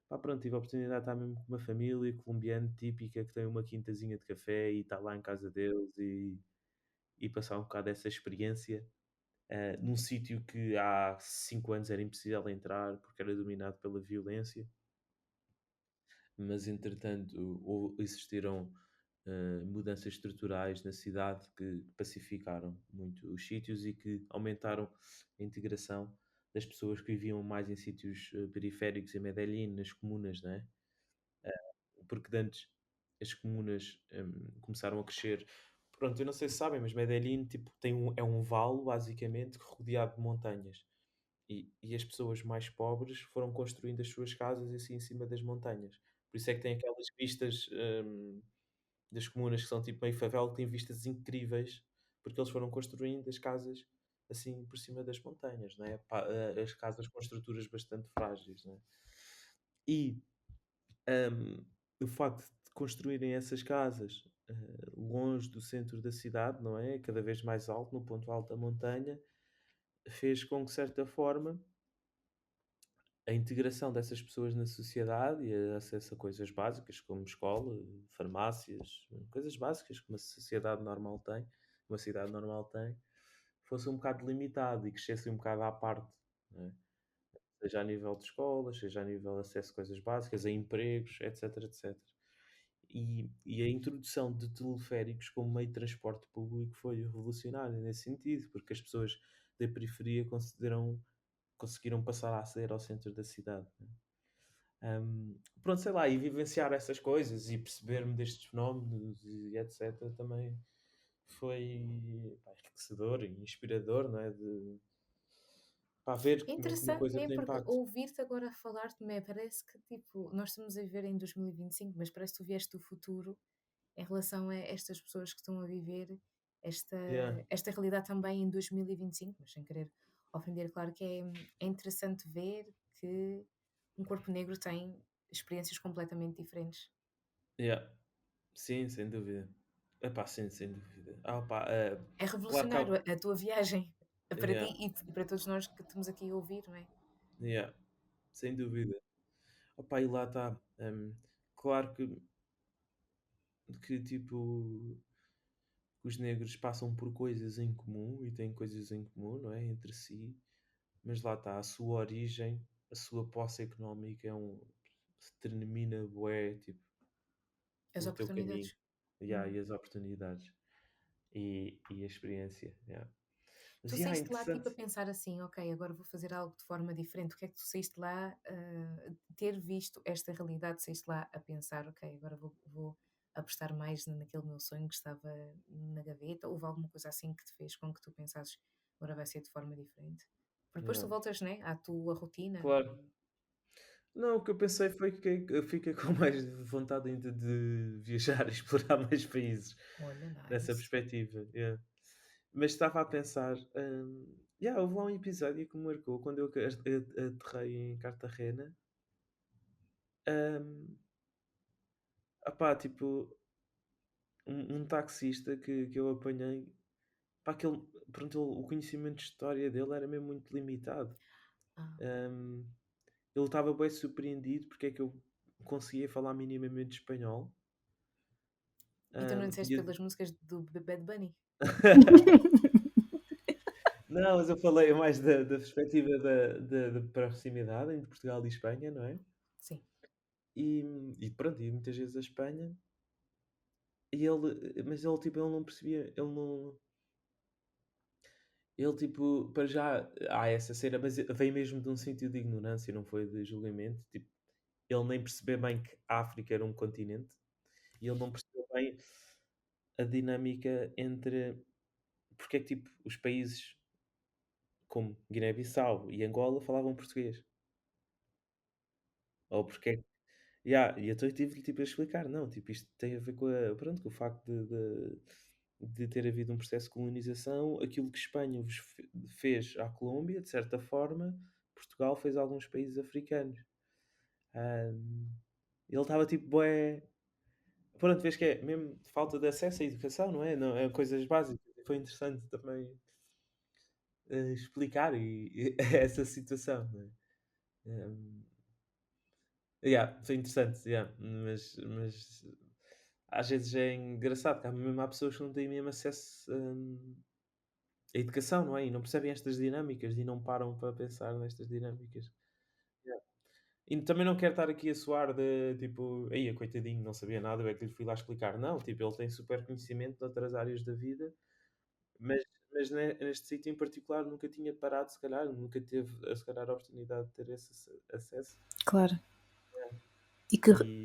S2: Pá, pronto, tive a oportunidade de estar mesmo com uma família colombiana típica que tem uma quintazinha de café e está lá em casa deles e passar um bocado dessa experiência num sítio que há 5 anos era impossível entrar porque era dominado pela violência, mas entretanto existiram mudanças estruturais na cidade que pacificaram muito os sítios e que aumentaram a integração das pessoas que viviam mais em sítios periféricos em Medellín, nas comunas, né? Porque de antes as comunas começaram a crescer. Pronto, eu não sei se sabem, mas Medellín tipo, é um vale, basicamente, rodeado de montanhas. E as pessoas mais pobres foram construindo as suas casas assim em cima das montanhas. Por isso é que tem aquelas vistas das comunas que são tipo meio favela, que têm vistas incríveis, porque eles foram construindo as casas assim por cima das montanhas, né? As casas com estruturas bastante frágeis, né? E um, o facto de construírem essas casas longe do centro da cidade, não é? Cada vez mais alto, no ponto alto da montanha, fez com que, de certa forma, a integração dessas pessoas na sociedade e a acesso a coisas básicas como escola, farmácias, coisas básicas que uma sociedade normal tem, uma cidade normal tem, fosse um bocado limitado e crescesse um bocado à parte, não é? Seja a nível de escolas, seja a nível de acesso a coisas básicas, a empregos, etc, etc. E a introdução de teleféricos como meio de transporte público foi revolucionária nesse sentido, porque as pessoas da periferia conseguiram passar a aceder ao centro da cidade, né? Pronto, sei lá, e vivenciar essas coisas e perceber-me destes fenómenos e etc. também foi pá, enriquecedor e inspirador, não é? Para ver
S3: É
S2: como é que uma
S3: interessante,
S2: coisa
S3: né?
S2: tem
S3: Porque
S2: impacto.
S3: ouvir-te agora falar também parece que, tipo, nós estamos a viver em 2025, mas parece que tu vieste do futuro em relação a estas pessoas que estão a viver esta,
S2: Yeah,
S3: esta realidade também em 2025, mas sem querer ofender, claro que é interessante ver que um corpo negro tem experiências completamente diferentes.
S2: yeah. Sim, sem dúvida. Epá, sim, sem dúvida. Pá,
S3: É
S2: claro que
S3: revolucionário a tua viagem para ti
S2: yeah,
S3: e para todos nós que estamos aqui a ouvir, não é?
S2: yeah, sem dúvida. Pá, e lá está. Claro que tipo os negros passam por coisas em comum e têm coisas em comum, não é? Entre si, mas lá está, a sua origem, a sua posse económica determina bué, tipo,
S3: As
S2: o teu caminho,
S3: oportunidades.
S2: yeah,
S3: Hum.
S2: e as oportunidades e a experiência, yeah. Mas
S3: Tu
S2: yeah, é
S3: saíste lá tipo a
S2: interessante.
S3: pensar assim, ok, agora vou fazer algo de forma diferente. O que é que tu saíste lá, ter visto esta realidade, saíste lá a pensar, ok, agora vou apostar mais naquele meu sonho que estava na gaveta? Houve alguma coisa assim que te fez com que tu pensasses, agora vai ser de forma diferente? Porque depois
S2: Yeah.
S3: tu voltas, né, à tua rotina.
S2: Claro. Não, o que eu pensei foi que eu fiquei com mais vontade ainda de viajar e explorar mais países
S3: Olha,
S2: nessa
S3: nice.
S2: perspectiva. Yeah. Mas estava a pensar, houve lá um episódio que me marcou quando eu aterrei em Cartagena. hum, tipo, um taxista que eu apanhei, pá, pronto, o conhecimento de história dele era mesmo muito limitado.
S3: Ah,
S2: Hum, Ele estava bem surpreendido porque é que eu conseguia falar minimamente espanhol.
S3: então não
S2: Hum,
S3: disseste
S2: e eu-
S3: pelas músicas do Bad Bunny?
S2: Não, mas eu falei mais da perspectiva da proximidade entre Portugal e Espanha, não é?
S3: Sim.
S2: E, e pronto, e muitas vezes a Espanha. Mas ele, tipo, ele não percebia, ele não. Ele, tipo, para já há essa cena, mas veio mesmo de um sentido de ignorância, não foi de julgamento. Tipo, ele nem percebeu bem que a África era um continente e ele não percebeu bem a dinâmica entre. Porque é que, tipo, os países como Guiné-Bissau e Angola falavam português. Ou porque é que. E então eu tive tipo, a explicar, não, tipo, isto tem a ver pronto, com o facto de ter havido um processo de colonização, aquilo que Espanha fez à Colômbia, de certa forma, Portugal fez a alguns países africanos. Ahm, Ele estava tipo, bué. Pronto, vês que é mesmo falta de acesso à educação, não é? Não, é coisas básicas. Foi interessante também explicar essa situação, não é? Ahm, foi interessante, mas às vezes é engraçado, que há pessoas que não têm mesmo acesso à educação, não é? E não percebem estas dinâmicas e não param para pensar nestas dinâmicas. Yeah. E também não quero estar aqui a soar de tipo, aí, coitadinho, não sabia nada, eu é que lhe fui lá explicar. Não, tipo, ele tem super conhecimento de outras áreas da vida, mas, neste sítio em particular nunca tinha parado, se calhar, nunca teve, se calhar, a oportunidade de ter esse acesso.
S1: Claro.
S2: Yeah.
S1: E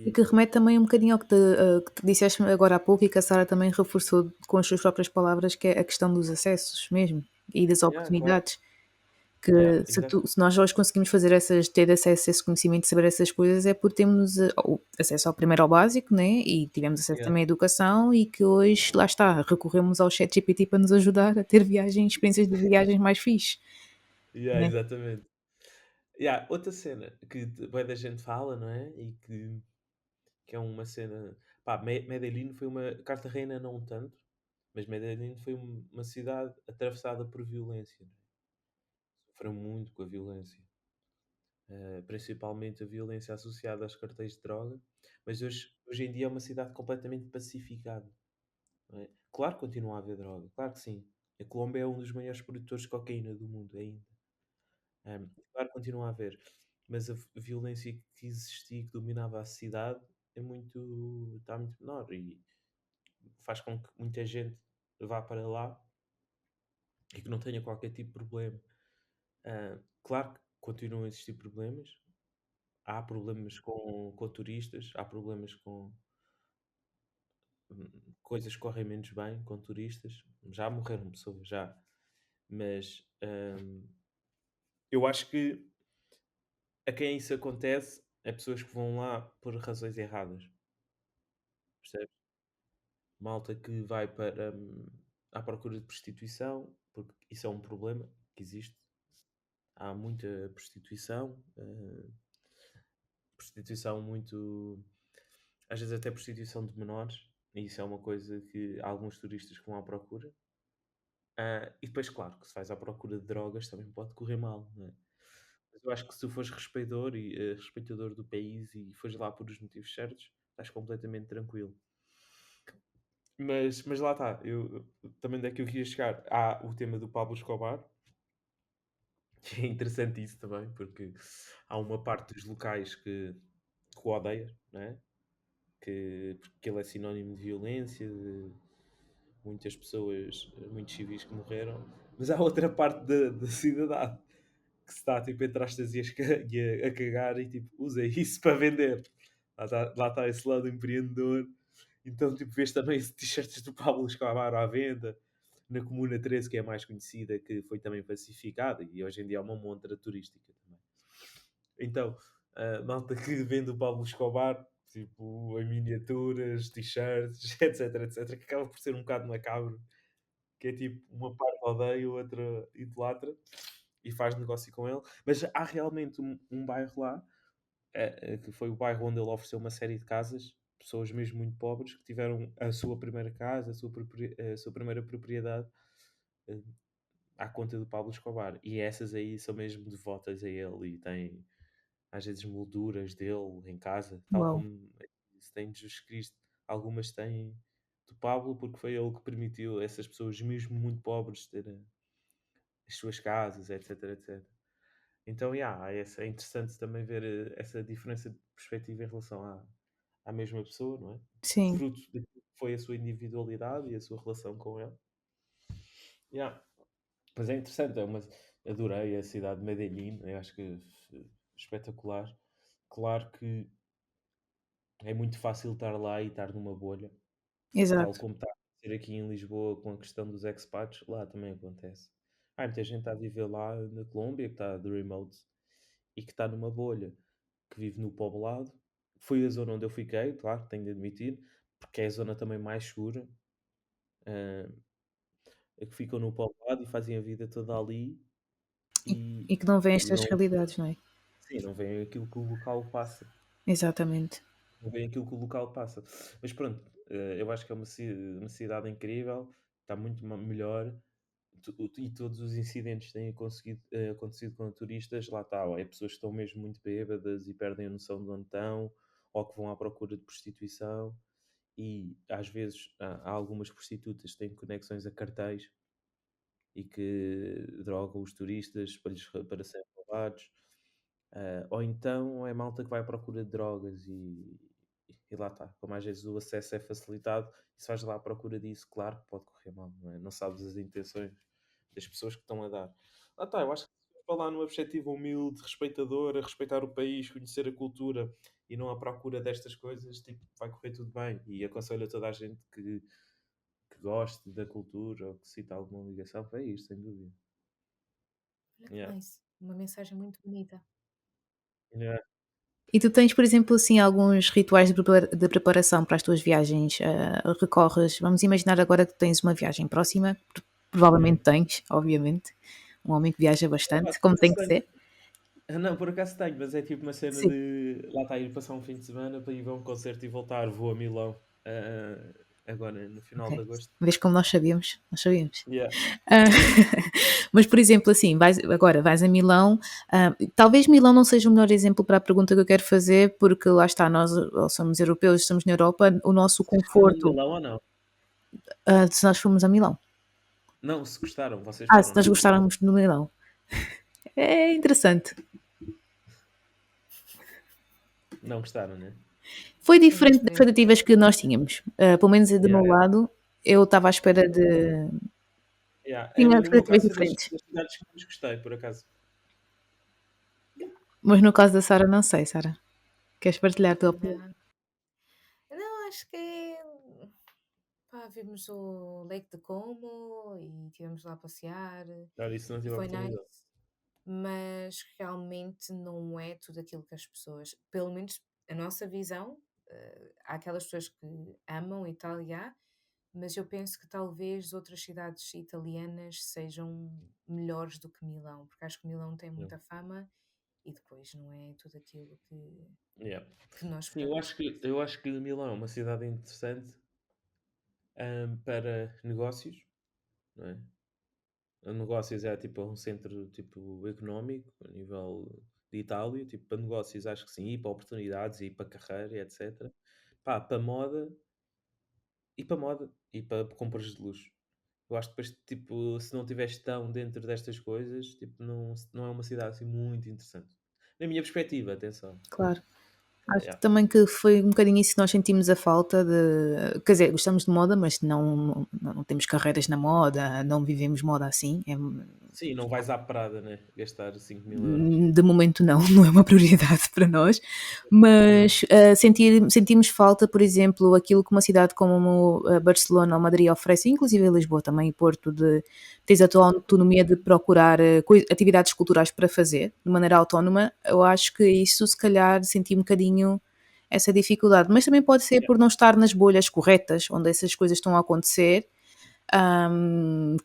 S2: E,
S1: que remete também um bocadinho ao que te disseste agora há pouco e que a Sara também reforçou com as suas próprias palavras, que é a questão dos acessos mesmo e das
S2: claro,
S1: oportunidades. Que
S2: exato.
S1: se nós hoje conseguimos fazer ter acesso a esse conhecimento, saber essas coisas, é porque temos acesso ao primeiro ao básico, né? E tivemos acesso
S2: Yeah.
S1: também à educação e que hoje, lá está, recorremos ao ChatGPT para nos ajudar a ter viagens, experiências de viagens mais fixe, né?
S2: Exatamente. Outra cena que bué da gente fala, não é? E que é uma cena. Pá, Medellín foi uma. Cartagena não tanto, mas Medellín foi uma cidade atravessada por violência. Não é? Sofreu muito com a violência. Principalmente a violência associada aos cartéis de droga. Mas hoje em dia é uma cidade completamente pacificada. Não é? Claro que continua a haver droga, claro que sim. A Colômbia é um dos maiores produtores de cocaína do mundo ainda. Claro que continua a haver, mas a violência que existia e que dominava a cidade está muito menor e faz com que muita gente vá para lá e que não tenha qualquer tipo de problema. Claro que continuam a existir problemas, há problemas com turistas, há problemas com coisas que correm menos bem com turistas, já morreram pessoas, já, mas eu acho que a quem isso acontece é pessoas que vão lá por razões erradas, percebes? Malta que vai à procura de prostituição, porque isso é um problema que existe. Há muita prostituição, prostituição muito. Às vezes até prostituição de menores, e isso é uma coisa que há alguns turistas que vão à procura. E depois, claro, que se vais à procura de drogas também pode correr mal, não é? Mas eu acho que se tu fores respeitador respeitador do país e fores lá por os motivos certos, estás completamente tranquilo. Mas lá está, também daqui eu queria chegar. Há o tema do Pablo Escobar, que é interessante isso também, porque há uma parte dos locais que o odeia, não é? Porque ele é sinónimo de violência, de muitas pessoas, muitos civis que morreram, mas há outra parte da cidadade que se está tipo entre aspas a cagar e tipo usa isso para vender. Lá está esse lado empreendedor. Então, tipo, vês também t-shirts do Pablo Escobar à venda na Comuna 13, que é a mais conhecida, que foi também pacificada e hoje em dia é uma montra turística também. Então, a malta que vende o Pablo Escobar, tipo, em miniaturas, t-shirts, etc, etc, que acaba por ser um bocado macabro. que é tipo uma parte odeia, outra idolatra e faz negócio com ele. Mas há realmente um bairro lá, que foi o bairro onde ele ofereceu uma série de casas, pessoas mesmo muito pobres, que tiveram a sua primeira casa, a sua primeira propriedade eh, à conta do Pablo Escobar. E essas aí são mesmo devotas a ele e têm às vezes molduras dele em casa, tal
S1: Uau.
S2: como se tem de Jesus Cristo. Algumas têm do Pablo, porque foi ele que permitiu essas pessoas, mesmo muito pobres, terem as suas casas, etc, etc. Então, é interessante também ver essa diferença de perspectiva em relação à mesma pessoa, não é?
S1: Sim,
S2: Fruto daquilo que foi a sua individualidade e a sua relação com ele. Yeah. Mas é interessante, adorei a cidade de Medellín, eu acho que espetacular. Claro que é muito fácil estar lá e estar numa bolha, tal
S1: exato.
S2: como está a acontecer aqui em Lisboa com a questão dos expats, lá também acontece. Há muita gente a viver lá na Colômbia, que está de remote e que está numa bolha, que vive no povoado. Foi a zona onde eu fiquei, claro, tenho de admitir, porque é a zona também mais segura, ah, que ficam no povoado e fazem a vida toda ali e,
S1: E que não vêem
S2: e
S1: estas
S2: não,
S1: realidades, não é?
S2: sim, não veem aquilo que o local passa.
S1: Exatamente.
S2: Não veem aquilo que o local passa. Mas pronto, eu acho que é uma cidade incrível, está muito melhor. E todos os incidentes que têm acontecido com turistas, lá está, ou é pessoas que estão mesmo muito bêbadas e perdem a noção de onde estão, ou que vão à procura de prostituição, e às vezes há algumas prostitutas que têm conexões a cartéis e que drogam os turistas para serem roubados. Ou então é malta que vai à procura de drogas e lá está. Como às vezes o acesso é facilitado, e se vais lá à procura disso, claro que pode correr mal, não é? Não sabes as intenções das pessoas que estão a dar. Lá está, eu acho que se for falar numa perspectiva humilde, respeitadora, respeitar o país, conhecer a cultura e não à procura destas coisas, tipo, vai correr tudo bem. E aconselho a toda a gente que goste da cultura ou que cita alguma ligação, é isto, sem dúvida.
S3: Olha que
S2: Yeah.
S3: nice, uma mensagem muito bonita.
S2: Yeah.
S1: E tu tens, por exemplo, assim, alguns rituais de preparação para as tuas viagens? Recorres, vamos imaginar agora que tens uma viagem próxima, provavelmente tens, obviamente, um homem que viaja
S2: Ah,
S1: bastante,
S2: por
S1: como tem
S2: acaso
S1: que
S2: tenho.
S1: ser.
S2: Não, por acaso tenho, mas é tipo uma cena
S1: Sim.
S2: de lá está ir passar um fim de semana para ir ver um concerto e voltar. Vou a Milão agora no final de
S1: Ok.
S2: agosto.
S1: Vês como nós sabíamos? Nós sabíamos.
S2: Yeah.
S1: Ah, mas, por exemplo, assim, agora vais a Milão. Talvez Milão não seja o melhor exemplo para a pergunta que eu quero fazer, porque lá está, nós somos europeus, estamos na Europa, o nosso
S2: Vocês gostaram de
S1: conforto,
S2: Milão ou não?
S1: se nós formos a Milão.
S2: Não, se gostaram, vocês
S1: Se
S2: foram,
S1: nós
S2: né?
S1: gostáramos do Milão. É interessante.
S2: Não gostaram, né?
S1: Foi
S3: É uma
S1: diferente das
S3: experiência
S1: expectativas que nós tínhamos. Pelo menos do
S2: Yeah,
S1: meu
S2: yeah.
S1: lado, eu estava à espera de.
S2: Yeah. A
S1: Tinha
S2: mim, no meu
S1: expectativas
S2: caso, foi
S1: diferentes.
S2: das cidades que mais gostei, por acaso.
S1: Mas no caso da Sara, não sei, Sara. Queres partilhar a tua opinião?
S3: Não, não, acho que é. Pá, vimos o Lake de Como e estivemos lá a passear
S2: Claro, isso não
S3: e
S2: tive a
S3: foi
S2: oportunidade.
S3: nice, mas realmente não é tudo aquilo que as pessoas, pelo menos a nossa visão, há aquelas pessoas que amam Itália, mas eu penso que talvez outras cidades italianas sejam melhores do que Milão, porque acho que Milão tem
S2: Yeah.
S3: muita fama e depois não é tudo aquilo
S2: Yeah.
S3: que nós
S2: Sim,
S3: esperamos que fosse.
S2: eu acho que Milão é uma cidade interessante para negócios, não é? Negócios é tipo um centro tipo económico a nível de Itália, tipo para negócios acho que sim, e para oportunidades e para carreira e etc. Pá, para moda e para compras de luxo. Eu acho que depois, tipo, se não estiveres tão dentro destas coisas, tipo, não é uma cidade assim muito interessante. Na minha perspectiva, atenção.
S1: Claro. Acho que
S2: Yeah.
S1: também que foi um bocadinho isso que nós sentimos a falta de. Quer dizer, gostamos de moda, mas não temos carreiras na moda, não vivemos moda assim.
S2: Sim, não vais à Prada, né? Gastar 5.000 euros.
S1: De momento não, não é uma prioridade para nós,
S2: Não.
S1: mas sentimos falta, por exemplo, aquilo que uma cidade como Barcelona ou Madrid oferece, inclusive em Lisboa também e Porto, de tens a tua autonomia de procurar atividades culturais para fazer de maneira autónoma. Eu acho que isso se calhar senti um bocadinho essa dificuldade, mas também pode ser
S2: Yeah.
S1: por não estar nas bolhas corretas onde essas coisas estão a acontecer.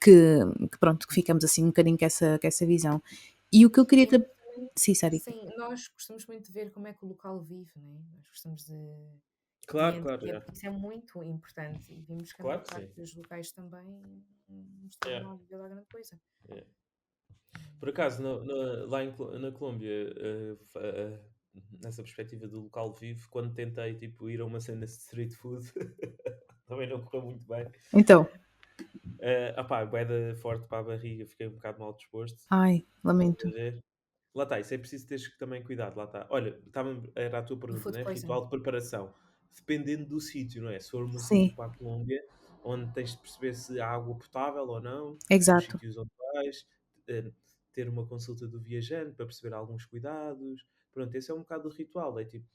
S1: que pronto, que ficamos assim um bocadinho com essa visão. E o que eu queria...
S3: Sim, mas também,
S1: Sim, Sari.
S3: sim, nós gostamos muito de ver como é que o local vive, né? Nós gostamos de
S2: Claro, claro,
S3: entender,
S2: yeah.
S3: porque isso é muito importante. E vimos que a
S2: Claro
S3: maior
S2: que
S3: parte
S2: sim.
S3: dos locais também não estão
S2: Yeah,
S3: lá a viver lá grande coisa.
S2: yeah. Por
S3: Hum,
S2: acaso, lá na Colômbia, nessa perspectiva do local vivo, quando tentei tipo, ir a uma cena de street food, também não correu muito bem.
S1: Então,
S2: Bué forte para a barriga, fiquei um bocado mal disposto.
S1: ai,
S2: Estás
S1: lamento.
S2: a ver? Lá está, isso é preciso teres também cuidado, lá está. Olha, era a tua
S3: do
S2: pergunta,
S3: food
S2: né?
S3: poisoning.
S2: Ritual de preparação. Dependendo do sítio, não é? Se for um sítio
S1: Sim,
S2: para a Colômbia, onde tens de perceber se há água potável ou não, nos
S1: exato.
S2: sítios onde vais, eh, ter uma consulta do viajante para perceber alguns cuidados. Pronto, esse é um bocado o ritual. É tipo,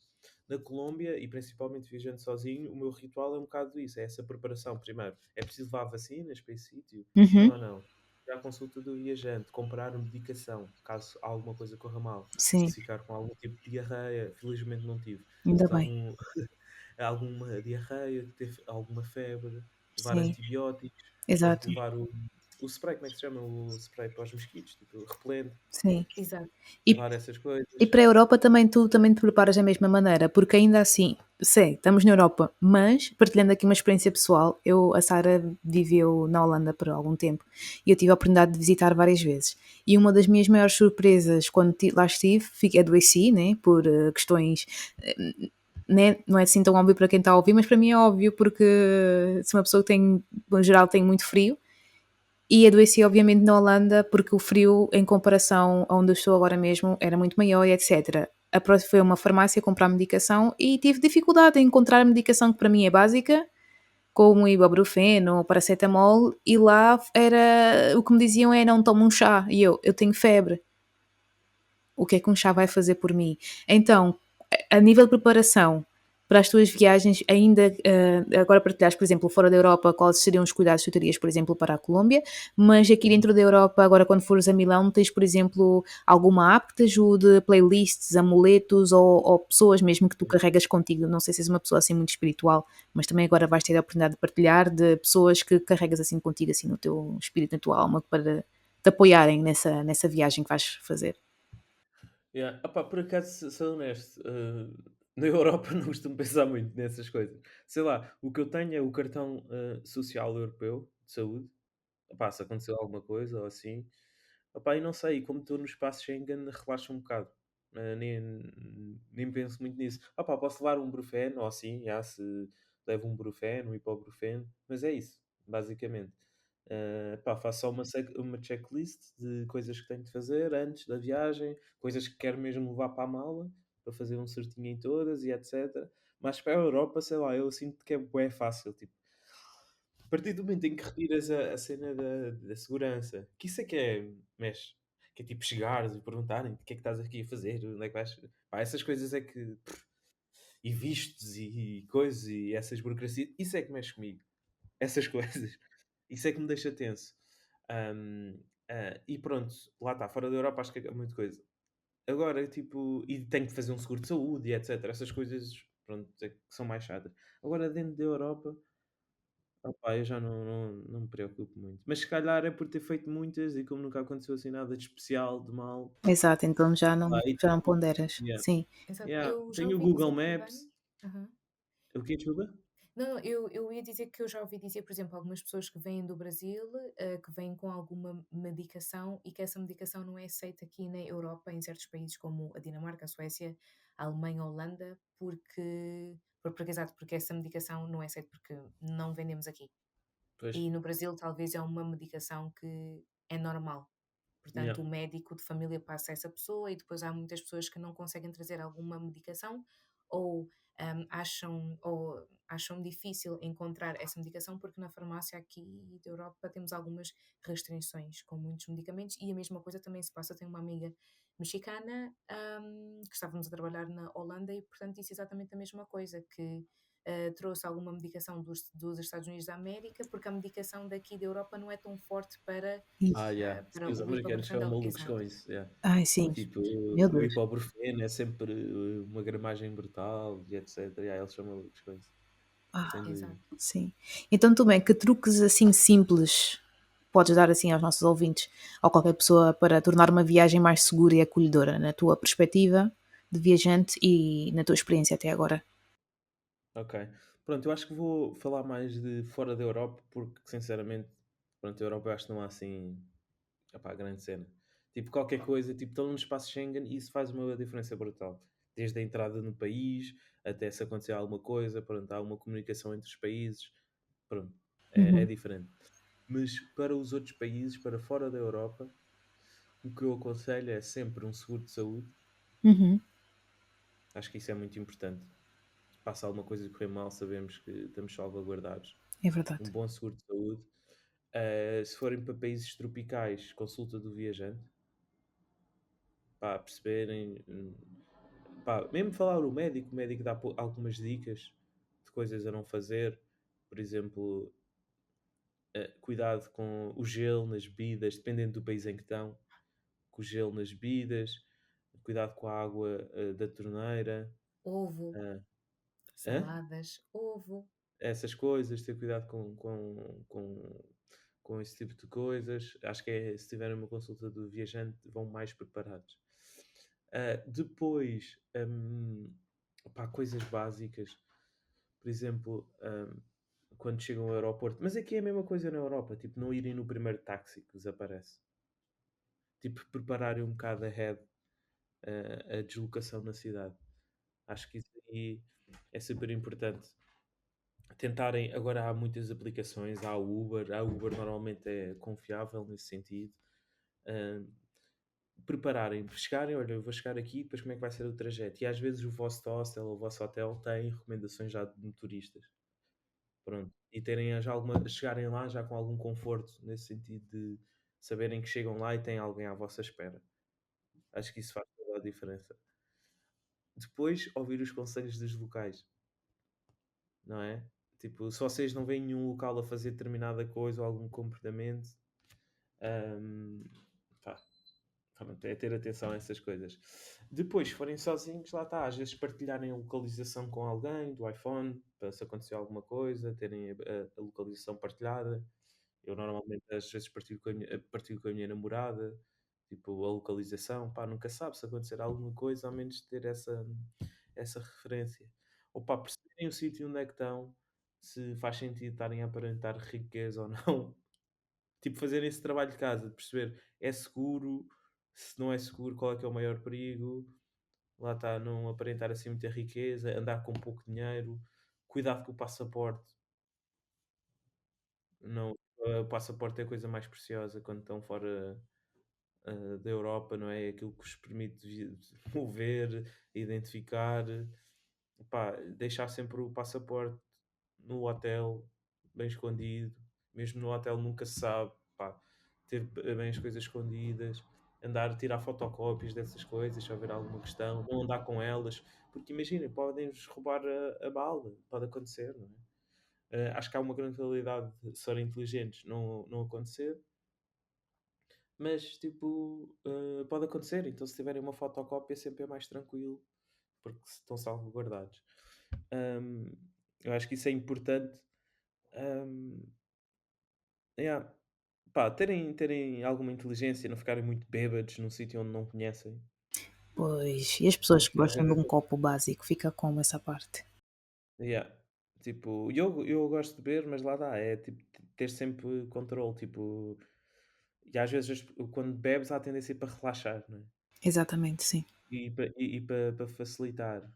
S2: na Colômbia, e principalmente viajando sozinho, o meu ritual é um bocado isso, é essa preparação. Primeiro, é preciso levar vacinas para esse sítio? Sim
S1: Uhum,
S2: ou não? Ir à consulta do viajante, comprar medicação, caso alguma coisa corra mal.
S1: sim,
S2: Se ficar com algum tipo de diarreia, felizmente não tive,
S1: ainda
S2: mas
S1: bem.
S2: alguma diarreia, ter alguma febre, levar
S1: Sim,
S2: antibióticos, pronto,
S1: exato.
S2: levar o spray, como é que se chama? O spray para os mosquitos, tipo repelente,
S1: Sim.
S3: Exato,
S1: E
S2: levar essas
S1: E
S2: coisas.
S1: para a Europa também tu também te preparas da mesma maneira, porque ainda assim, sei, estamos na Europa, mas partilhando aqui uma experiência pessoal, a Sara viveu na Holanda por algum tempo e eu tive a oportunidade de visitar várias vezes. E uma das minhas maiores surpresas quando lá estive, adoeci, né, por questões, eh, né, não é assim tão óbvio para quem está a ouvir, mas para mim é óbvio porque se uma pessoa que tem, no geral, tem muito frio, e adoeci obviamente na Holanda porque o frio em comparação a onde eu estou agora mesmo era muito maior e etc. Foi a uma farmácia comprar medicação e tive dificuldade em encontrar a medicação que para mim é básica, como ibuprofeno ou paracetamol, e lá era o que me diziam é não toma um chá e eu tenho febre, o que é que um chá vai fazer por mim? Então, a nível de preparação para as tuas viagens, ainda agora partilhares, por exemplo, fora da Europa, quais seriam os cuidados que tu terias, por exemplo, para a Colômbia, mas aqui
S2: Uhum.
S1: dentro da Europa, agora quando fores a Milão, tens, por exemplo, alguma app que te ajude, playlists, amuletos ou pessoas mesmo que tu carregas contigo? Não sei se és uma pessoa assim muito espiritual, mas também agora vais ter a oportunidade de partilhar de pessoas que carregas assim contigo, assim no teu espírito, na tua alma, para te apoiarem nessa viagem que vais fazer.
S2: Yeah. Por acaso, sou honesto, na Europa não costumo pensar muito nessas coisas. Sei lá, o que eu tenho é o cartão social europeu de saúde. Se aconteceu alguma coisa ou assim. E não sei, como estou no espaço Schengen, relaxa um bocado. Nem penso muito nisso. Posso levar um Brufen ou assim, se levo um Brufen, um ibuprofeno, mas é isso, basicamente. Faço só uma checklist de coisas que tenho de fazer antes da viagem, coisas que quero mesmo levar para a mala, para fazer um certinho em todas e etc. Mas para a Europa, sei lá, eu sinto que é bué fácil. Tipo, a partir do momento em que retiras a cena da segurança, que isso é que é, mexe. Que é tipo chegares e perguntarem o que é que estás aqui a fazer, onde é que vais. Essas coisas é que. E vistos e coisas e essas burocracias, isso é que mexe comigo. Essas coisas. Isso é que me deixa tenso. E pronto, lá está, fora da Europa acho que é muita coisa. Agora, tipo, e tenho que fazer um seguro de saúde e etc. Essas coisas, pronto, é que são mais chatas. Agora, dentro da Europa, eu já não me preocupo muito. Mas se calhar é por ter feito muitas e como nunca aconteceu assim nada de especial, de mal.
S1: Exato, então
S2: E
S1: já não
S2: tenho,
S1: ponderas.
S2: yeah.
S1: Sim,
S3: exato.
S2: Yeah.
S3: Eu já
S2: Tenho o
S3: ouvi
S2: Google
S3: dizer também.
S2: Maps.
S3: Aham.
S2: O que desculpa?
S3: Não, não, eu ia dizer que eu já ouvi dizer, por exemplo, algumas pessoas que vêm do Brasil, que vêm com alguma medicação e que essa medicação não é aceita aqui na Europa, em certos países como a Dinamarca, a Suécia, a Alemanha, a Holanda, exato, porque essa medicação não é aceita porque não vendemos aqui.
S2: Pois.
S3: E no Brasil talvez é uma medicação que é normal.
S2: Yeah.
S3: Portanto, o médico de família passa a essa pessoa e depois há muitas pessoas que não conseguem trazer alguma medicação ou, acham difícil encontrar essa medicação porque na farmácia aqui da Europa temos algumas restrições com muitos medicamentos e a mesma coisa também se passa. Tenho uma amiga mexicana, que estávamos a trabalhar na Holanda e portanto disse exatamente a mesma coisa, que trouxe alguma medicação dos Estados Unidos da América, porque a medicação daqui da Europa não é tão forte
S1: isso.
S2: Yeah. Sim,
S3: para
S2: os
S3: o
S2: americanos
S3: ibuprofeno
S2: são malucos com
S3: exato,
S2: isso. Yeah.
S1: Ai, sim,
S3: pois.
S2: Tipo,
S1: meu
S2: o
S1: Deus.
S2: ibuprofeno é sempre uma gramagem brutal e etc. Yeah, eles são malucos com isso.
S1: Ah,
S2: sem dúvida.
S3: Exato.
S1: sim. Então, também, que truques assim simples podes dar assim aos nossos ouvintes ou qualquer pessoa para tornar uma viagem mais segura e acolhedora, na tua perspectiva de viajante e na tua experiência até agora?
S2: Ok. Pronto, eu acho que vou falar mais de fora da Europa, porque sinceramente, pronto, a Europa eu acho que não há assim, epá, grande cena. Tipo, qualquer coisa, tipo, estão no espaço Schengen e isso faz uma diferença brutal. Desde a entrada no país, até se acontecer alguma coisa, pronto, há uma comunicação entre os países, pronto, é
S1: Uhum,
S2: diferente. Mas para os outros países, para fora da Europa, o que eu aconselho é sempre um seguro de saúde.
S1: uhum,
S2: Acho que isso é muito importante. Se passa alguma coisa e correr mal, sabemos que estamos salvaguardados.
S1: é verdade.
S2: Um bom seguro de saúde. Se forem para países tropicais, consulta do viajante, para perceberem. Pá, mesmo falar o médico dá algumas dicas de coisas a não fazer. Por exemplo, cuidado com o gelo nas bebidas, dependendo do país em que estão, com o gelo nas bebidas, cuidado com a água da torneira.
S3: Ovo,
S2: ah, Hã?
S3: saladas, ovo.
S2: Essas coisas, ter cuidado com esse tipo de coisas. Acho que é, se tiverem uma consulta do viajante, vão mais preparados. Depois, pá, coisas básicas. Por exemplo, quando chegam ao aeroporto. Mas aqui é a mesma coisa na Europa. Tipo, não irem no primeiro táxi que vos aparece. Tipo, prepararem um bocado ahead a deslocação na cidade. Acho que isso aí é super importante. Tentarem, agora há muitas aplicações, a Uber normalmente é confiável nesse sentido. Ah, Prepararem, chegarem, olha, eu vou chegar aqui, depois como é que vai ser o trajeto? E às vezes o vosso hostel ou o vosso hotel tem recomendações já de motoristas. Pronto. E terem já alguma, chegarem lá já com algum conforto, nesse sentido de saberem que chegam lá e têm alguém à vossa espera. Acho que isso faz toda a diferença. Depois, ouvir os conselhos dos locais, não é? Tipo, se vocês não veem nenhum local a fazer determinada coisa ou algum comportamento, hum, pá, pronto, é ter atenção a essas coisas. Depois, se forem sozinhos, lá está, às vezes partilharem a localização com alguém do iPhone, para se acontecer alguma coisa, terem a localização partilhada. Eu normalmente às vezes partilho com a minha namorada, tipo, a localização, pá, nunca sabe se acontecer alguma coisa, ao menos ter essa referência. Ou pá, perceberem o sítio onde é que estão, se faz sentido estarem a aparentar riqueza ou não. Tipo, fazerem esse trabalho de casa, de perceber é seguro, se não é seguro, qual é que é o maior perigo, lá está, não aparentar assim muita riqueza, andar com pouco dinheiro, cuidado com o passaporte. Não, o passaporte é a coisa mais preciosa quando estão fora da Europa, não é? É aquilo que vos permite mover, identificar, pá, deixar sempre o passaporte no hotel, bem escondido, mesmo no hotel nunca se sabe, pá, ter bem as coisas escondidas, andar, tirar fotocópias dessas coisas, se houver alguma questão, não andar com elas, porque imaginem, podem-vos roubar a bala, pode acontecer, não é? Acho que há uma grande probabilidade de serem inteligentes não acontecer, mas tipo, pode acontecer. Então, se tiverem uma fotocópia, sempre é mais tranquilo, porque estão salvaguardados. Um, eu acho que isso é importante. Um, yeah. Pá, terem alguma inteligência, não ficarem muito bêbados num sítio onde não conhecem.
S1: Pois, e as pessoas
S2: Acho
S1: que
S2: que
S1: gostam de um copo básico, fica como essa parte?
S2: yeah. Tipo, eu gosto de beber, mas lá dá, é tipo ter sempre controle, tipo, e às vezes quando bebes há a tendência para relaxar, não é?
S1: Exatamente, sim.
S2: E para facilitar,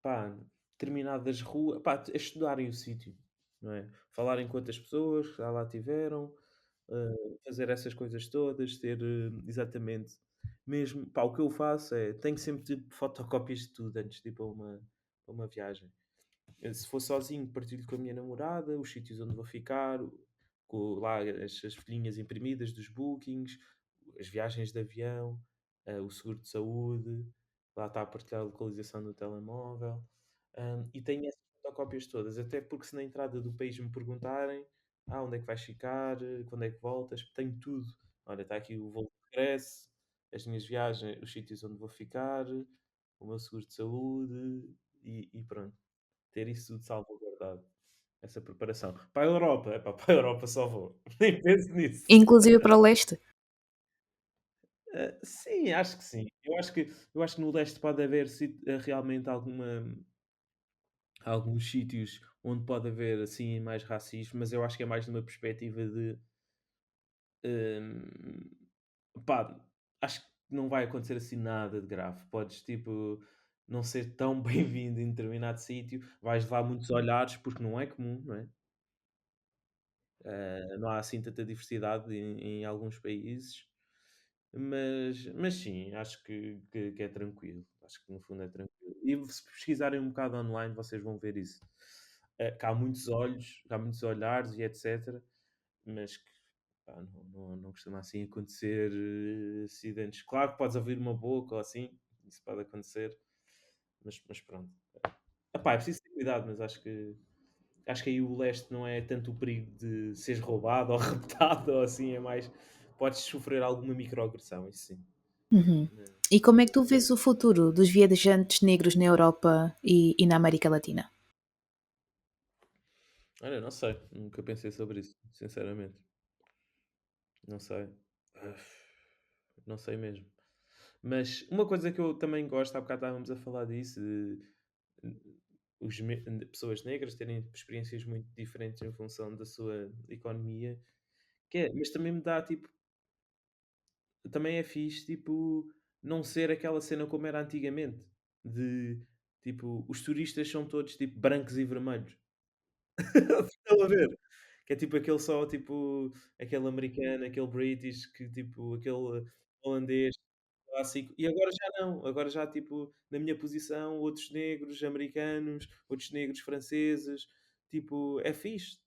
S2: pá, determinadas ruas, pá, estudarem o sítio, não é? Falarem com outras pessoas que já lá tiveram, fazer essas coisas todas, ter exatamente, mesmo, pá, o que eu faço é, tenho sempre tipo fotocópias de tudo antes de ir para uma viagem. Se for sozinho, partilho com a minha namorada os sítios onde vou ficar, com lá as folhinhas imprimidas dos bookings, as viagens de avião, o seguro de saúde, lá está a partilhar a localização do telemóvel. E tenho essas fotocópias todas, até porque se na entrada do país me perguntarem onde é que vais ficar, quando é que voltas, tenho tudo. Olha, está aqui o voo de regresso, as minhas viagens, os sítios onde vou ficar, o meu seguro de saúde e pronto ter isso tudo salvaguardado. essa preparação. Para a Europa, para a Europa só vou. Nem penso nisso.
S1: Inclusive para o leste?
S2: Sim, acho que sim. Eu acho que no leste pode haver realmente alguns sítios onde pode haver, assim, mais racismo, mas eu acho que é mais numa perspectiva de, hum, pá, acho que não vai acontecer assim nada de grave. Podes, tipo, não ser tão bem-vindo em determinado sítio, vais levar muitos olhares, porque não é comum, não é? Não há assim tanta diversidade em alguns países, mas sim, acho que é tranquilo. Acho que no fundo é tranquilo. E se pesquisarem um bocado online, vocês vão ver isso. Que há muitos olhos, que há muitos olhares e etc. Mas que pá, não costuma assim acontecer acidentes. Claro que podes ouvir uma boca ou assim, isso pode acontecer, mas pronto. Epá, é preciso ter cuidado, mas acho que aí o leste não é tanto o perigo de seres roubado ou raptado ou assim, é mais podes sofrer alguma microagressão, isso sim.
S1: Uhum.
S2: Né?
S1: E como é que tu vês o futuro dos viajantes negros na Europa e na América Latina?
S2: Olha, não sei, nunca pensei sobre isso, sinceramente. Não sei. Não sei mesmo. Mas uma coisa que eu também gosto, há bocado estávamos a falar disso, de pessoas negras terem experiências muito diferentes em função da sua economia, mas também me dá, tipo, também é fixe, tipo, não ser aquela cena como era antigamente, de, tipo, os turistas são todos, tipo, brancos e vermelhos. Estão a ver? Que é tipo aquele só, tipo, aquele americano, aquele British, que tipo, aquele holandês clássico. E agora já não, agora já tipo, na minha posição, outros negros americanos, outros negros franceses, tipo, é fixe.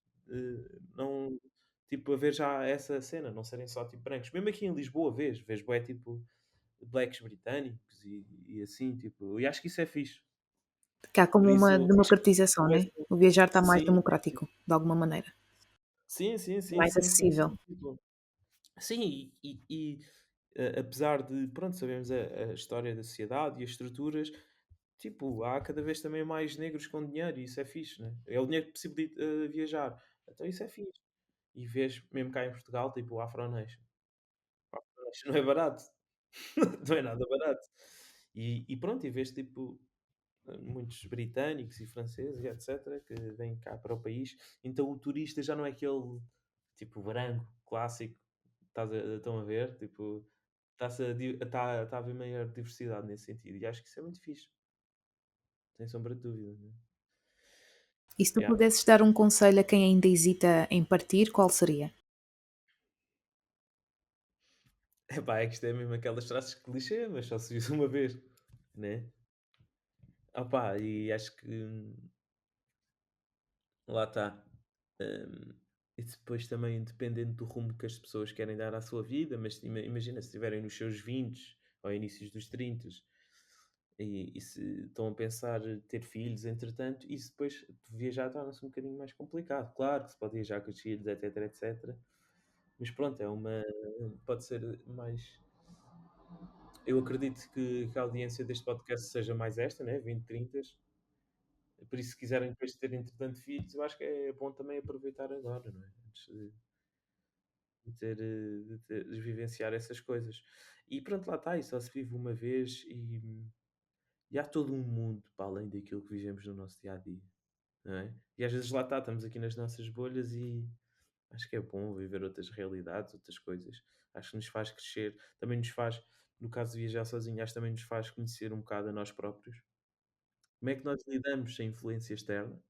S2: Não, tipo, haver já essa cena, não serem só tipo brancos. Mesmo aqui em Lisboa, vês bué tipo blacks britânicos e assim, tipo, e acho que isso é fixe.
S1: Que há
S2: Por
S1: como uma
S2: isso, acho que
S1: democratização, né? O viajar está mais
S2: sim,
S1: democrático, de alguma maneira.
S2: sim, sim, sim,
S1: Mais
S2: sim, sim,
S1: acessível.
S2: sim. Tipo, sim, apesar de, pronto, sabemos a história da sociedade e as estruturas, tipo, há cada vez também mais negros com dinheiro e isso é fixe, né? É o dinheiro que possibilita viajar. Então isso é fixe. E vês, mesmo cá em Portugal, tipo, o Afro Nation. O Afro Nation não é barato. Não é nada barato. E pronto, e vês, tipo, muitos britânicos e franceses e etc. que vêm cá para o país. Então o turista já não é aquele, tipo, branco, clássico. Estão a ver? Tipo, está a haver maior diversidade nesse sentido. E acho que isso é muito fixe. Sem sombra de dúvida. Né?
S1: E se tu
S2: Yeah.
S1: pudesses dar um conselho a quem ainda hesita em partir, qual seria?
S2: Epá, é que isto é mesmo aquelas frases clichê, mas só se diz uma vez. Né? Opá, e acho que lá está. Hum, e depois também dependendo do rumo que as pessoas querem dar à sua vida, mas imagina se estiverem nos seus 20 ou inícios dos 30 e se estão a pensar ter filhos, entretanto, isso depois de viajar torna-se um bocadinho mais complicado. Claro que se pode viajar com os filhos, etc, etc. Mas pronto, pode ser mais. Eu acredito que a audiência deste podcast seja mais esta, né? 20, 30. Por isso, se quiserem depois ter, entretanto, filhos, eu acho que é bom também aproveitar agora, não é? Antes de vivenciar essas coisas. E pronto, lá está, e só se vive uma vez e há todo um mundo para além daquilo que vivemos no nosso dia a dia, não é? E às vezes lá está, estamos aqui nas nossas bolhas e acho que é bom viver outras realidades, outras coisas. Acho que nos faz crescer, também nos faz, no caso de viajar sozinho, acho que também nos faz conhecer um bocado a nós próprios. Como é que nós lidamos sem influência externa,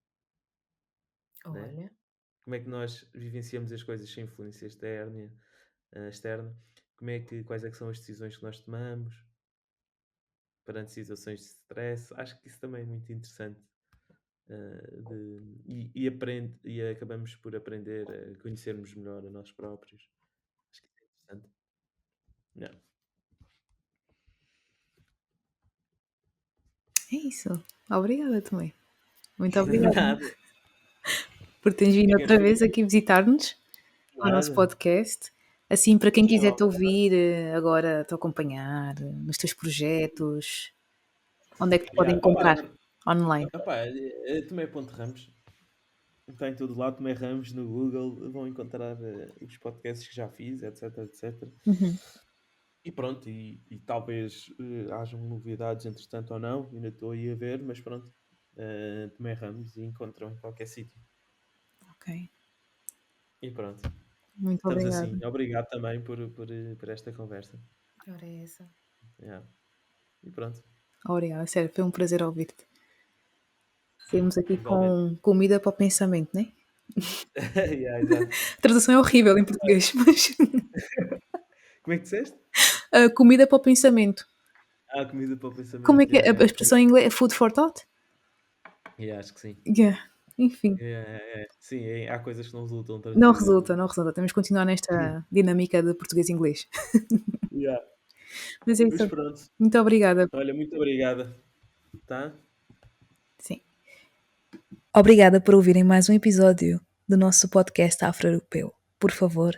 S2: né?
S3: Olha,
S2: Como é que nós vivenciamos as coisas sem influência externa? Quais é que são as decisões que nós tomamos perante situações de stress? Acho que isso também é muito interessante. E acabamos por aprender a conhecermos melhor a nós próprios. Acho que isso é interessante. Não.
S1: É isso. Obrigada também. Muito obrigada
S2: Nada.
S1: por teres vindo
S2: Fiquem
S1: outra vez
S2: felizes.
S1: aqui visitar-nos ao nosso
S2: Nada.
S1: podcast. Assim, para quem
S2: Sim,
S1: quiser te
S2: ó.
S1: ouvir agora, te acompanhar nos teus projetos, onde é que te podem
S2: Yeah. Opa,
S1: encontrar online?
S2: opa, tomei Ponte Ramos. está em todo lado, Tomé Ramos no Google, vão encontrar os podcasts que já fiz, etc, etc.
S1: Uhum.
S2: E pronto, e talvez hajam novidades entretanto ou não, ainda estou aí a ver, mas pronto, Tomé Ramos e encontram em qualquer sítio.
S1: Ok.
S2: E pronto,
S1: Muito
S2: estamos
S1: obrigada.
S2: assim. Obrigado também por esta conversa.
S3: Ora é essa.
S2: Yeah. E pronto,
S1: Obrigada, sério, foi um prazer ouvir-te. Saímos aqui
S2: igualmente.
S1: com comida para o pensamento, né?
S2: Yeah, exato.
S1: A tradução é horrível em português, mas
S2: Como é que disseste?
S1: comida para o pensamento.
S2: Comida para o
S1: Como é
S2: pensamento.
S1: que é?
S2: Yeah,
S1: A
S2: yeah.
S1: expressão em inglês é food for thought?
S2: Yeah, acho que sim.
S1: Yeah. Enfim,
S2: Yeah, yeah, yeah. Sim, há coisas que não resultam
S1: não
S2: traduzidas.
S1: resulta, não resulta. Temos que continuar nesta dinâmica de português-inglês.
S2: Yeah.
S1: Mas é
S2: Mas
S1: isso.
S2: pronto.
S1: Muito obrigada.
S2: Olha, muito obrigada. Tá?
S1: Sim. Obrigada por ouvirem mais um episódio do nosso podcast Afro-Europeu. Por favor,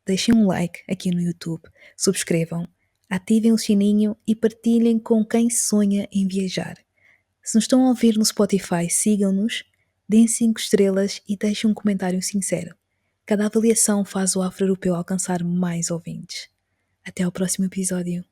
S1: deixem um like aqui no YouTube, subscrevam, ativem o sininho e partilhem com quem sonha em viajar. Se nos estão a ouvir no Spotify, sigam-nos, deem 5 estrelas e deixem um comentário sincero. Cada avaliação faz o Afro-Europeu alcançar mais ouvintes. Até ao próximo episódio.